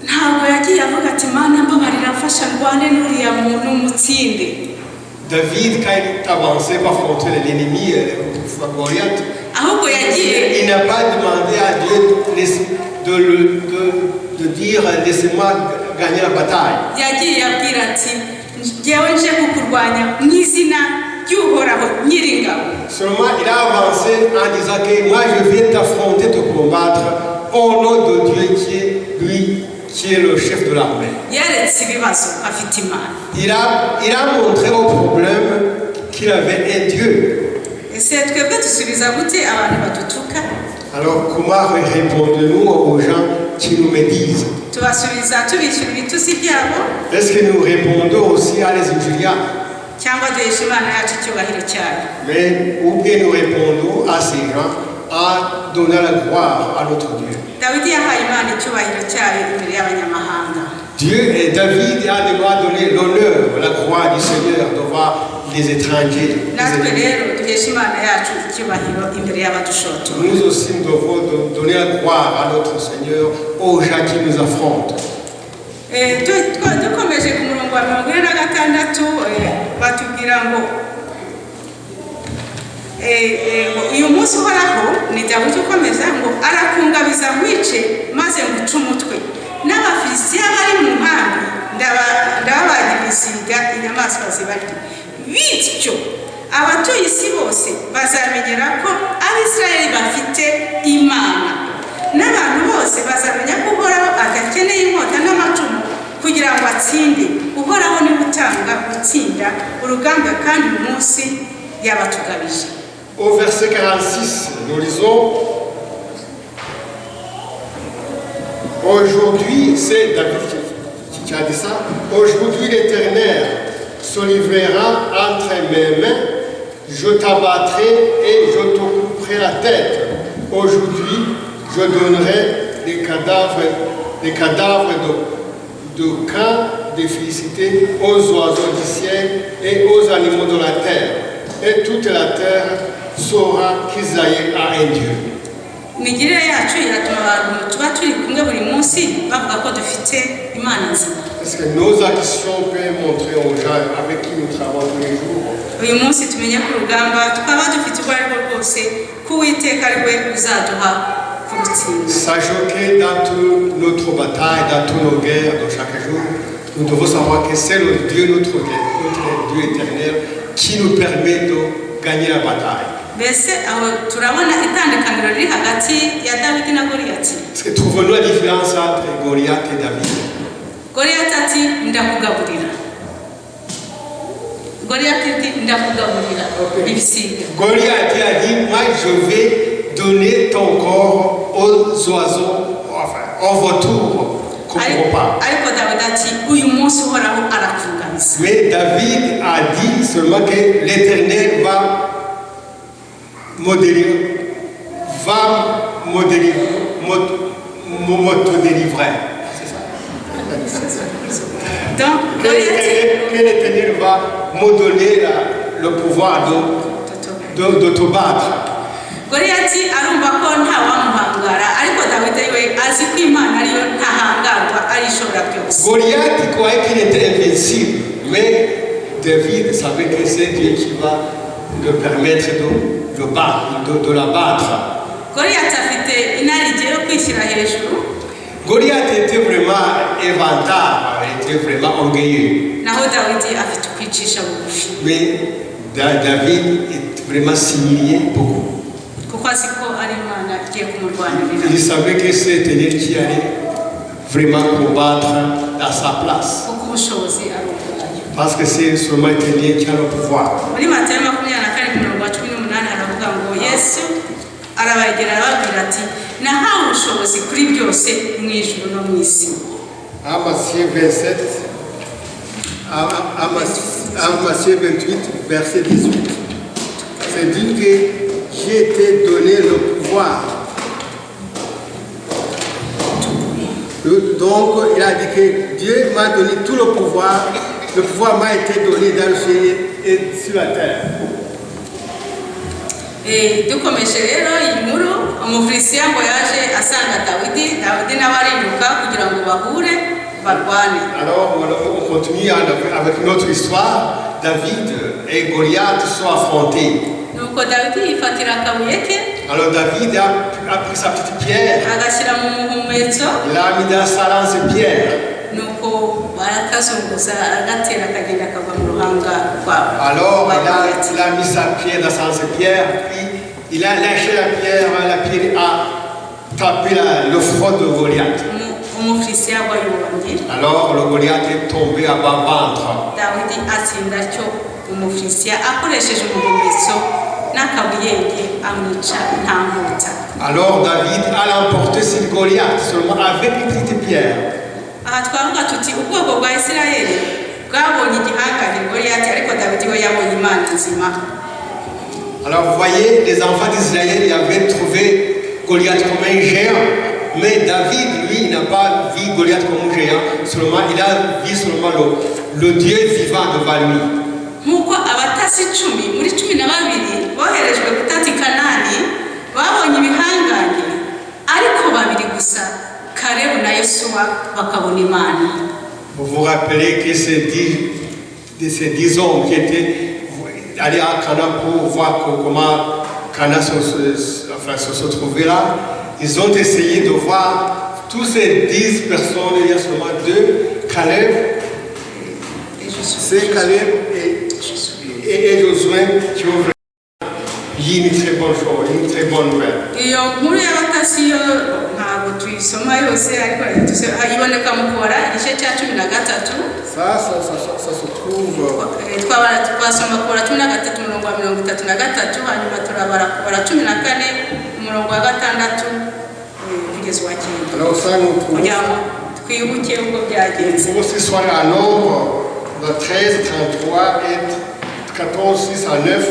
ntabwo yagiye avuga ati Mana mbabarira mfasha ndwane n'uriya muntu mutsinde. David quand il avançait pour affronter l'ennemi Goliath, il n'a pas demandé à Dieu de dire laissez-moi gagner la bataille. Yagiye abwira ati ngewe nje kukurwanya mu izina ry'Uhoraho Nyiringabo. Seulement il a avancé en disant que moi je viens t'affronter, te combattre au nom de Dieu qui est le chef de l'armée. Il a montré au problème qu'il avait un Dieu. Alors comment répondons-nous aux gens qui nous médisent? Est-ce que nous répondons aussi à les injuriats? Mais ou bien nous répondons à ces gens en donnant la gloire à notre Dieu. David a donné l'honneur, la gloire du Seigneur devant les étrangers. Nous aussi nous devons donner la gloire à notre Seigneur aux gens qui nous affrontent. uyu munsi Uhoraho ni Dawidi ukomeza ngo arakungabiza nkwice maze nguca umutwe n'Abafilisitiya agasiga inyamaswa zibarya bityo abatuye isi bose bazamenyera ko abisirayeli bafite imana n'abantu bose bazamenya ko uhoraho adakeneye inkota n'amacumu kugira ngo atsinde uhoraho niwe utanga gutsinda urugamba kandi uyu munsi yabatugabije. Au verset 46, nous lisons: Aujourd'hui, c'est David qui a dit ça, aujourd'hui l'Éternel se livrera entre mes mains, je t'abattrai et je te couperai la tête. Aujourd'hui, je donnerai les cadavres de camp des Philistins aux oiseaux du ciel et aux animaux de la terre. Et toute la terre saura qu'Israël a un Dieu. Imigirire yacu iratuma abantu tuba turi kumwe buri munsi bavuga ko dufite imana nzima. Parce que nos actions peuvent montrer aux gens avec qui nous travaillons tous les jours. Uyu munsi tumenye ku rugamba tukaba dufite ubwo ariko rwose ko Uwiteka ari we uzaduha kurutsinda. Sachant que dans toute notre bataille, dans toutes nos guerres, de chaque jour, nous devons savoir que c'est le Dieu, notre Dieu éternel, qui nous permet de gagner la bataille. Mbese aho turabona itandukaniro riri hagati ya Dawidi na Goliyati. Parce que trouvons-nous la différence entre Goliath et David. Goliyati ati ndakugaburira. Goliyati ati ndakugaburira ibisiga. Goliath a dit, moi je vais donner ton corps aux oiseaux, enfin, aux vautours, comme repas. Ariko Dawidi ati uyu munsi uhoraho arakugabisa. Mais David a dit seulement que l'Éternel va me délivrer. C'est ça. Donc, Que l'Éternel va me donner le pouvoir de te battre. Goliyati arumva ko nta wamuhangara ariko Dawidi we azi ko Imana ariyo ntahangarwa ari ishobora byose. Goliath croyait qu'il était invincible, mais David savait que c'est Dieu qui va le permettre de la battre. Goliyati afite inarijye yo kwishyira hejuru. Goliath était vraiment inventard, il était vraiment orgueilleux. Naho Dawidi afite kwicisha bugufi. Mais David est vraiment s'humilié beaucoup. Kuko azi ko ari Imana igiye kumurwanirira. Il savait que c'est Éternel qui allait vraiment combattre à sa place. Kuko ubushobozi ari ubwayo. Parce que c'est seulement Éternel qui a le pouvoir. Muri Matayo 24:18 haravuga ngo Yesu arabagera arababwira ati nahawe ubushobozi kuri byose mu ijuru no mu isi. Matthieu 27, Matthieu 28, verset 18. C'est dit que j'ai été donné le pouvoir. Donc il a dit que Dieu m'a donné tout le pouvoir. Le pouvoir m'a été donné dans le ciel et sur la terre. Dukomeje rero inkuru Umufilisitiya ngo yaje asanga Dawidi nawe ariruka kugira ngo bahure barwane. Alors on continue avec notre histoire. David et Goliath sont affrontés. Nuko Dawidi yifatira akabuye ke. Alors David a pris sa petite pierre. Agashyira mu muhumetso. Il a mis dans sa lance-pierre. Nuko barakazunguza agatera akagenda akava mu ruhanga rwabo. Alors il a mis sa pierre dans sa lance-pierre, puis il a lâché la pierre a tapé le front de Goliath. Umufilisitiya wayibonye. Alors le Goliath est tombé à bas ventre. Dawidi atsinda cyo Umufilisitiya akoresheje umuhumetso n'akabuyenge amwica nta nkota. Alors David a l'emporté sur Goliath seulement avec une petite pierre. Aha twavuga tuti ubwoko bwa Isirayeli bwabonye igihangange Goliyati ariko Dawidi we yabonye Imana nzima. Alors vous voyez, les enfants d'Israël avaient trouvé Goliath comme un géant, mais David, lui, n'a pas vu Goliath comme un géant, seulement il a vu seulement le Dieu vivant devant lui. Nkuko abatasi 10 muri 12 boherejwe gutata Kanani babonye ibihangange ariko babiri gusa Kalebu na Yosuwa bakabona Imana. Vous vous rappelez que ces 10 hommes qui étaient allés à Cana pour voir comment Cana se trouvait là, ils ont essayé de voir tous ces 10 personnes, il y a seulement 2, Caleb C'est Caleb et Josué qui ont fait une très bonne chose, une très bonne nouvelle. iyo nkuru y'abatasi yo ntabwo tuyisoma yose ariko iboneka mu kubara igice cya 13. Ça se trouve twasoma kubara 13 umurongo wa 33 hanyuma turabara kubara 14 umurongo wa 6 kugeza wa 9. alors ça nous trouve. kugira ngo twibuke uko byagenze. Pour ce soir à nombre de 13, 33 et 14, 6 à 9,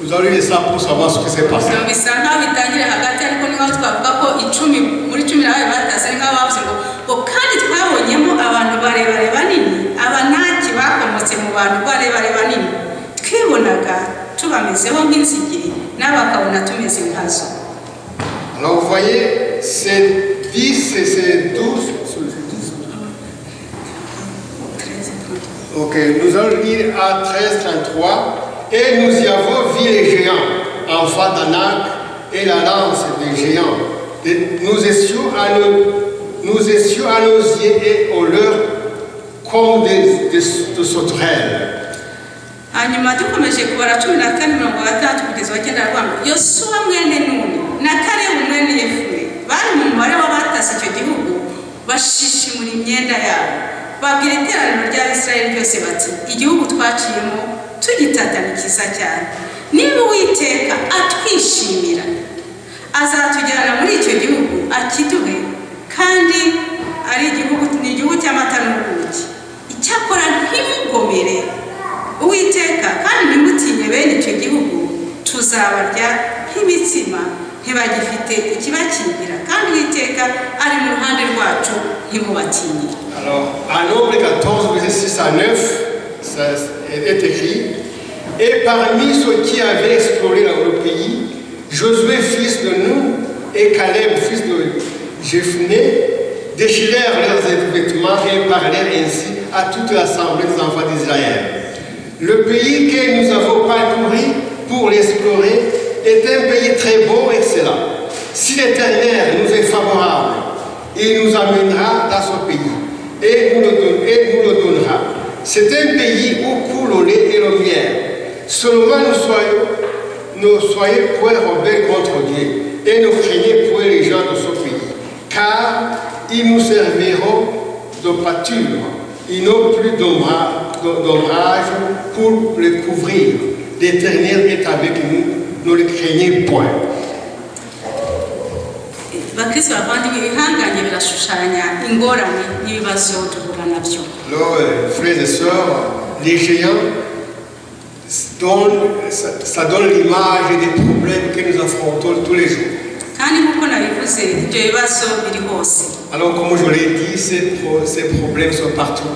vous allez laisser ça pour savoir ce qui s'est passé. bisa nkaho bitangire hagati ariko niho twavuga ko 10 muri 10 nawe batase nkaho bavuze ngo kandi twabonyemo abantu barebare banini abanaki bakomotse mu bantu barebare banini twibonaga tubamezeho nk'inzige n'abakabona tumeze nkazo. Alors vous voyez, c'est 10 et c'est 12. Ok, nous allons lire à 13, 33. Et nous y avons vu les géants, enfants d'Anak, et la lance des géants. Nous étions à nos yeux et aux leurs comme des sauterelles. hanyuma dukomeje kubara 14 mirongo 3 kugeza wa 9 rwanda Yosuwa mwene Nuni na Kalebu mwene Yefune bari mu mubare w'abatasi icyo gihugu bashishimura imyenda yabo babwira iteraniro ry'Abisirayeli ryose bati igihugu twaciyemo tugitatana kiza cyane niba Uwiteka atwishimira azatujyana muri icyo gihugu akiduhe kandi ari igihugu cy'amata n'ubuki icyakora ntimugomere Uwiteka kandi nimutinye bene icyo gihugu tuzabarya nk'ibitsima ntibagifite ikibakingira kandi Uwiteka ari mu ruhande rwacu ntimubatinye. Alors, à Nombre 14, verset 6 à 9, ça est écrit: et parmi ceux qui avaient exploré le pays, Josué, fils de Nun, et Caleb, fils de Jephné, déchirèrent leurs vêtements et parlèrent ainsi à toute l'assemblée des enfants d'Israël. Le pays que nous avons parcouru pour l'explorer est un pays très beau et excellent. Si l'Éternel nous est favorable, il nous amènera dans ce pays et nous le donnera. C'est un pays où coule le lait et le miel. Seulement ne soyez point rebelles contre Dieu et ne craignez point les gens de ce pays, car ils nous serviront de pâture. Ils n'ont plus d'ombrage pour les couvrir. L'Éternel est avec nous, ne le craignez point. bakristo bavandimwe ibihanganye birashushanya ingorane n'ibibazo duhura nabyo. Alors, frères et sœurs, les géants ça donne l'image des problèmes que nous affrontons tous les jours. kandi nk'uko nabivuze ibyo bibazo biri hose. Alors, comme je l'ai dit, ces problèmes sont partout.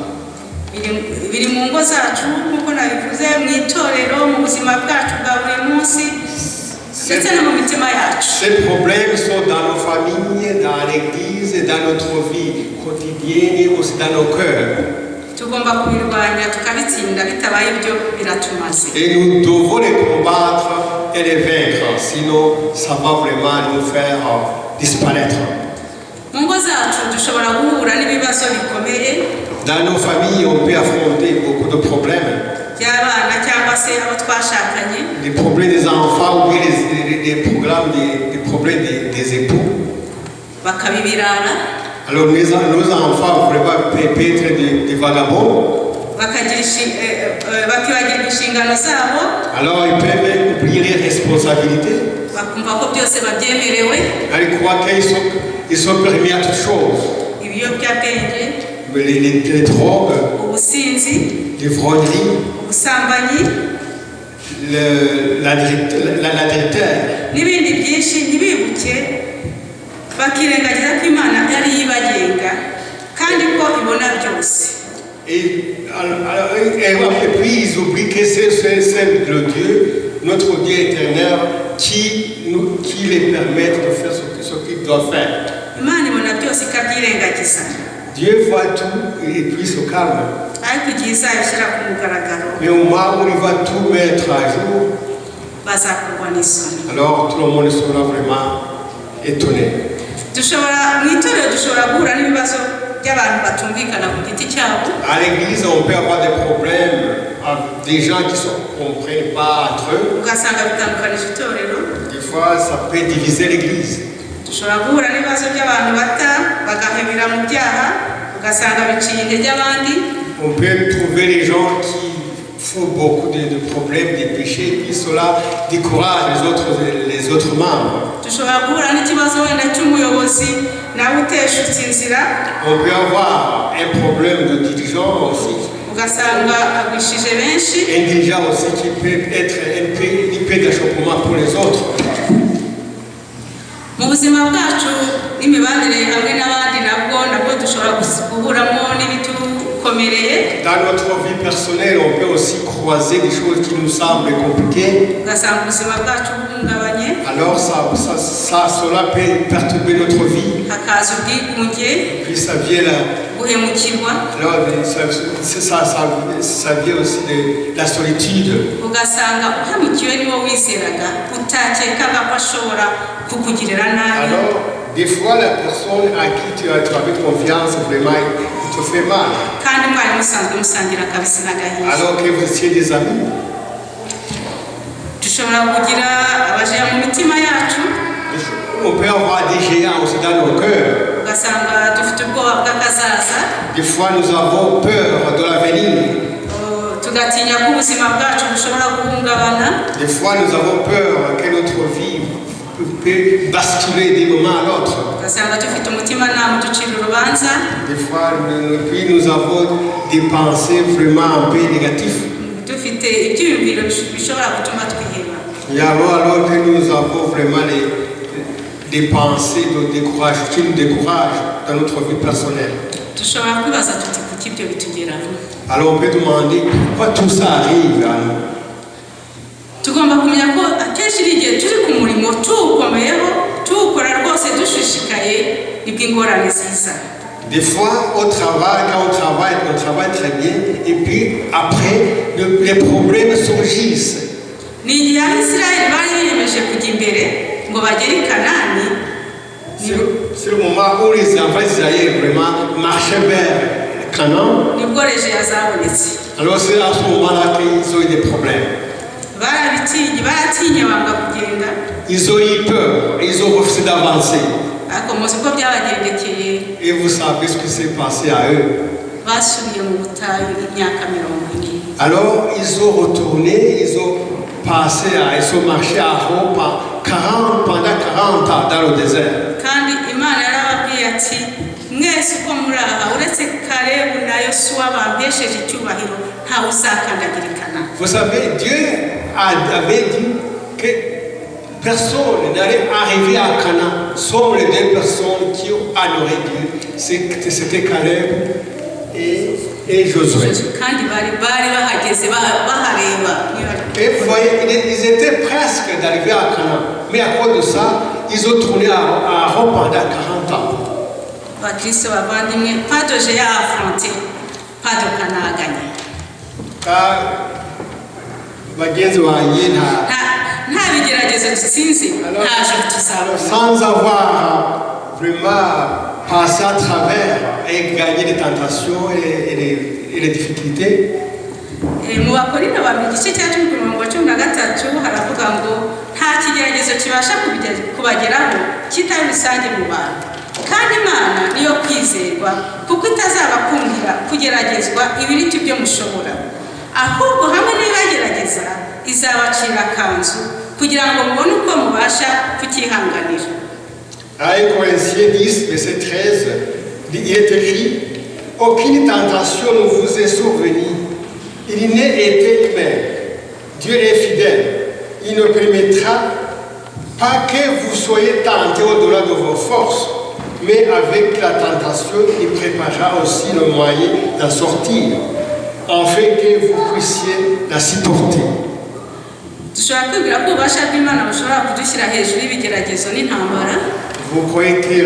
biri mu ngo zacu nk'uko nabivuze mu itorero mu buzima bwacu bwa buri munsi ndetse no mu mitima yacu. Ces problèmes sont dans nos familles, dans l'église, dans notre vie quotidienne et aussi dans nos cœurs. tugomba kubirwanya tukabitsinda bitabaye ibyo biratumaze. Et nous devons les combattre et les vaincre, sinon ça va vraiment nous faire disparaître. mu ngo zacu dushobora guhura n'ibibazo bikomeye. Dans nos familles, on peut affronter beaucoup de problèmes. by'abana cyangwa se abo twashakanye. Les problèmes des enfants ou bien les problèmes des époux. bakabibirana. Alors nos enfants vraiment peuvent être des vagabonds. bakibagirwa inshingano zabo. Alors ils peuvent oublier les responsabilités. bakumva ko byose babyemerewe. Ils croient qu'ils sont permis à toutes choses. ibiyobyabwenge. Les drogues. ubusinzi. L'ivrognerie. ubusambanyi. l'adultère. n'ibindi byinshi ntibibuke bakirengagiza ko Imana yari yibagenga kandi ko ibona byose. Et puis ils oublient que c'est le Dieu, notre Dieu éternel, qui les permet de faire ce qu'ils doivent faire. Imana ibona byose ikabyirengagiza. Dieu voit tout et puis se calme. ariko igihe izabishyira ku mugaragaro. Mais au moment où il va tout mettre à jour, bazakorwa n'isoni. alors tout le monde sera vraiment étonné. mu itorero dushobora guhura n'ibibazo by'abantu batumvikana ku giti cyabo. À l'église, on peut avoir des problèmes avec des gens qui ne comprennent pas entre eux. Ugasanga bitandukanije itorero. Des fois, ça peut diviser l'église. Dushobora guhura n'ibibazo by'abantu bata bagahebera mu byaha ugasanga biciye intege abandi. On peut trouver les gens qui font beaucoup de problèmes, de péchés, et puis cela décourage les autres membres. Dushobora guhura n'ikibazo wenda cy'umuyobozi nawe uteshutse inzira. On peut avoir un problème de dirigeant aussi. Ugasanga agwishije benshi. Un dirigeant aussi qui peut être une épée d'achoppement pour les autres. Mu buzima bwacu n'imibanire hamwe n'abandi nabwo dushobora guhuramo n'ibitukomereye. Dans notre vie personnelle, on peut aussi croiser des choses qui nous semblent compliquées. Ugasanga ubuzima bwacu buhungabanye. Alors cela peut perturber notre vie. Hakaza ubwigunge. Puis ça vient là. Guhemukirwa. Alors ça vient aussi de la solitude. Ugasanga uhamukiwe niwo wizeraga utakekaga ko ashobora kukugirira nabi. Alors des fois la personne à qui tu as confiance vraiment il te fait mal. Kandi mwari musanzwe musangira kabisa n'agahinda. Alors que vous étiez des amis. Dushobora kugira abajeya mu mitima yacu. On peut avoir des géants aussi dans nos cœurs. Ugasanga dufite ubwoba bw'akazaza. Des fois nous avons peur de l'avenir. Tugatinya ko ubuzima bwacu bushobora guhungabana. Des fois nous avons peur que notre vie peut basculer d'un moment à l'autre. Ugasanga dufite umutimanama uducira urubanza. Des fois nous avons des pensées vraiment un peu négatives. Dufite ibyiyumviro bishobora gutuma twiheba. Et alors que nous avons vraiment des pensées de décourage, qui nous découragent dans notre vie personnelle. Dushobora kwibaza tuti kuki ibyo bitugeraho. Alors on peut demander pourquoi tout ça arrive à nous. Tugomba kumenya ko akenshi igihe turi ku murimo tuwukomeyeho tuwukora rwose dushishikaye nibwo ingorane ziza. Des fois au travail, quand on travaille très bien et puis après les problèmes surgissent. Ni igihe Abisirayeli bari biyemeje kujya imbere ngo bagere i Kanani. C'est le moment où les enfants d'Israël vraiment marchaient vers Canaan. Nibwo reje yazabonetse. Alors c'est à ce moment-là qu'ils ont eu des problèmes. Baratinye banga kugenda. Ils ont eu peur, ils ont refusé d'avancer. Ariko muzi ko byabagendekeye. Et vous savez ce qui s'est passé à eux. Basubiye mu butayu imyaka 40. Alors ils ont retourné, ils ont marché à Haut pendant 40 ans dans le désert. Kandi Imana yarababwiye ati mwese uko muri aha uretse Kalebu na Yosuwa bambesheje icyubahiro nta uzakandagirikana. Vous savez, Dieu avait dit que personne n'allait arriver à Canaan, sauf les deux personnes qui ont honoré Dieu. C'était Caleb et Josué. Kandi bari bahageze bahareba. Et vous voyez, ils étaient presque d'arriver à Canaan. Mais à cause de ça, ils ont tourné à Rome pendant 40 ans. Bakristo bavandimwe, pas de géant à affronter, pas de Canaan à gagner. Nta bigeragezo dutsinze, nta joro tuzabona. Sans avoir vraiment passé à travers et gagné les tentations et les difficultés. Mu Bakorinto ba igice cya 13 haravuga ngo nta kigeragezo kibasha kubageraho kitari rusange mu bantu. Kandi Imana niyo kwizerwa kuko itazabakundira kugeragezwa ibiriti byo mushobora. Ahubwo hamwe n'ibagerageza izabacira kanzu kugira ngo mubone uko mubasha kukihanganira. À Corinthiens 10, verset 13, il est écrit: aucune tentation ne vous est survenue. Il n'est été humain. Dieu est fidèle. Il ne permettra pas que vous soyez tentés au-delà de vos forces. Mais avec la tentation, il préparera aussi le moyen d'en sortir, afin que vous puissiez la supporter. Vous croyez que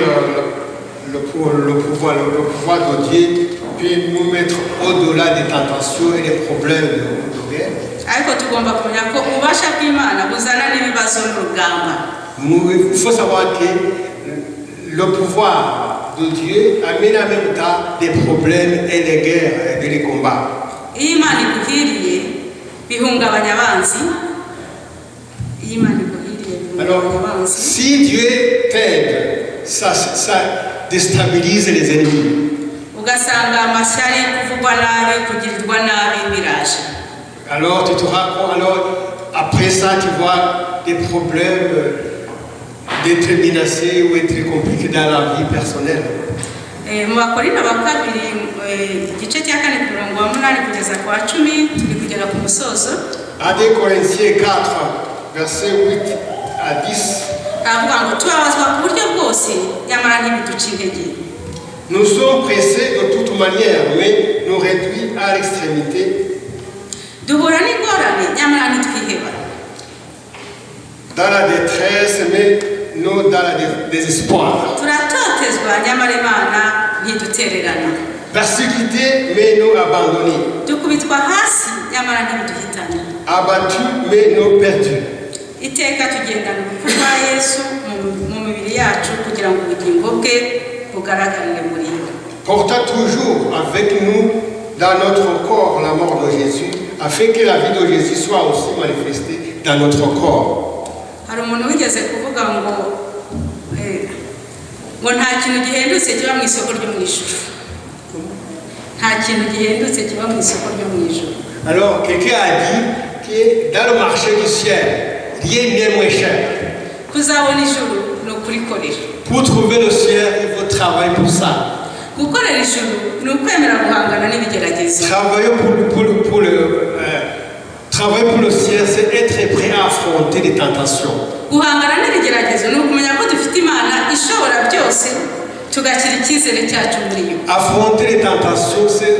le pouvoir de Dieu peut nous mettre au-delà des tentations et des problèmes de guerre? Il faut savoir que le pouvoir de Dieu amène en même temps des problèmes et des guerres et des combats. iyo imana iguhiriye bihungabanya abanzi. iyo imana iguhiriye Alors, bihungabanya abanzi. si Dieu t'aide, ça déstabilise les ennemis. ugasanga amashyari, kuvugwa nabi, kugirirwa nabi biraje. Alors, tu te rends compte, alors, après ça, tu vois des problèmes d'être menacé ou être compliqué dans la vie personnelle. Mu Bakorinto ba kabiri igice cya 4:8 kugeza kwa 10 turi kugera ku musozo. À 2 Corinthiens 4, versets 8 à 10. Avuga ngo tubabazwa ku buryo bwose nyamara ntibiduca intege. Nous sommes pressés de toute manière, mais nous réduits à l'extrémité. Duhura n'ingorane nyamara ntitwiheba. Dans la détresse, mais non dans le désespoir. Turatotezwa nyamara Imana ntidutererana. Persécutés, mais non abandonnés. Dukubitwa hasi nyamara ntibiduhitana. Abattus, mais non perdus. Iteka tugendana urupfu rwa Yesu mu mibiri yacu kugira ngo ubugingo bwe bugaragarire muri yo. Portant toujours avec nous dans notre corps la mort de Jésus, afin que la vie de Jésus soit aussi manifestée dans notre corps. Hari umuntu wigeze kuvuga ngo nta kintu gihendutse kiba mu isoko ryo mu ijuru. Nta kintu gihendutse kiba mu isoko ryo mu ijuru. Alors, quelqu'un a dit que dans le marché du ciel, rien n'est moins cher. Kuzabona ijuru ni ukurikorera. Pour trouver le ciel, il faut travailler pour ça. Gukorera ijuru ni ukwemera guhangana n'ibigeragezo. Travailler pour le ciel, c'est être prêt à affronter les tentations. Guhangana n'ibigeragezo ni ukumenya ko dufite Imana ishobora byose tugashyira icyizere cyacu muri yo. Affronter les tentations, c'est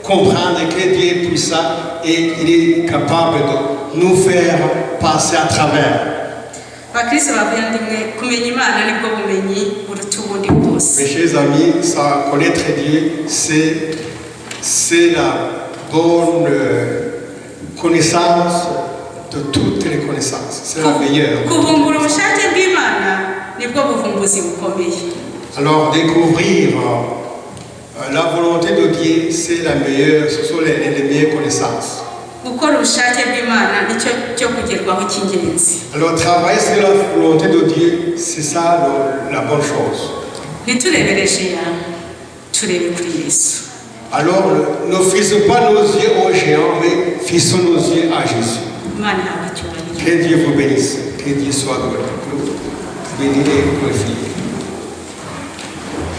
comprendre que Dieu est puissant et il est capable de nous faire passer à travers. Bakristo bavandimwe, kumenya Imana nibwo bumenyi buruta ubundi bwose. Mes chers amis, ça, connaître Dieu, c'est la bonne connaissance de toutes les connaissances. C'est la meilleure. Kuvumbura ubushake bw'Imana nibwo buvumbuzi bukomeye. Alors, découvrir la volonté de Dieu, c'est la meilleure, ce sont les meilleures connaissances. Gukora ubushake bw'Imana nicyo cyo kugerwaho cy'ingenzi. Alors, travailler sur la volonté de Dieu, c'est ça la bonne chose. Ntiturebereje ya turebe kuri Yesu. Alors, ne fixons pas nos yeux aux géants, mais fixons nos yeux à Jésus. Imana ihabwe icyubahiro. Que Dieu vous bénisse, que Dieu soit béni et glorifié.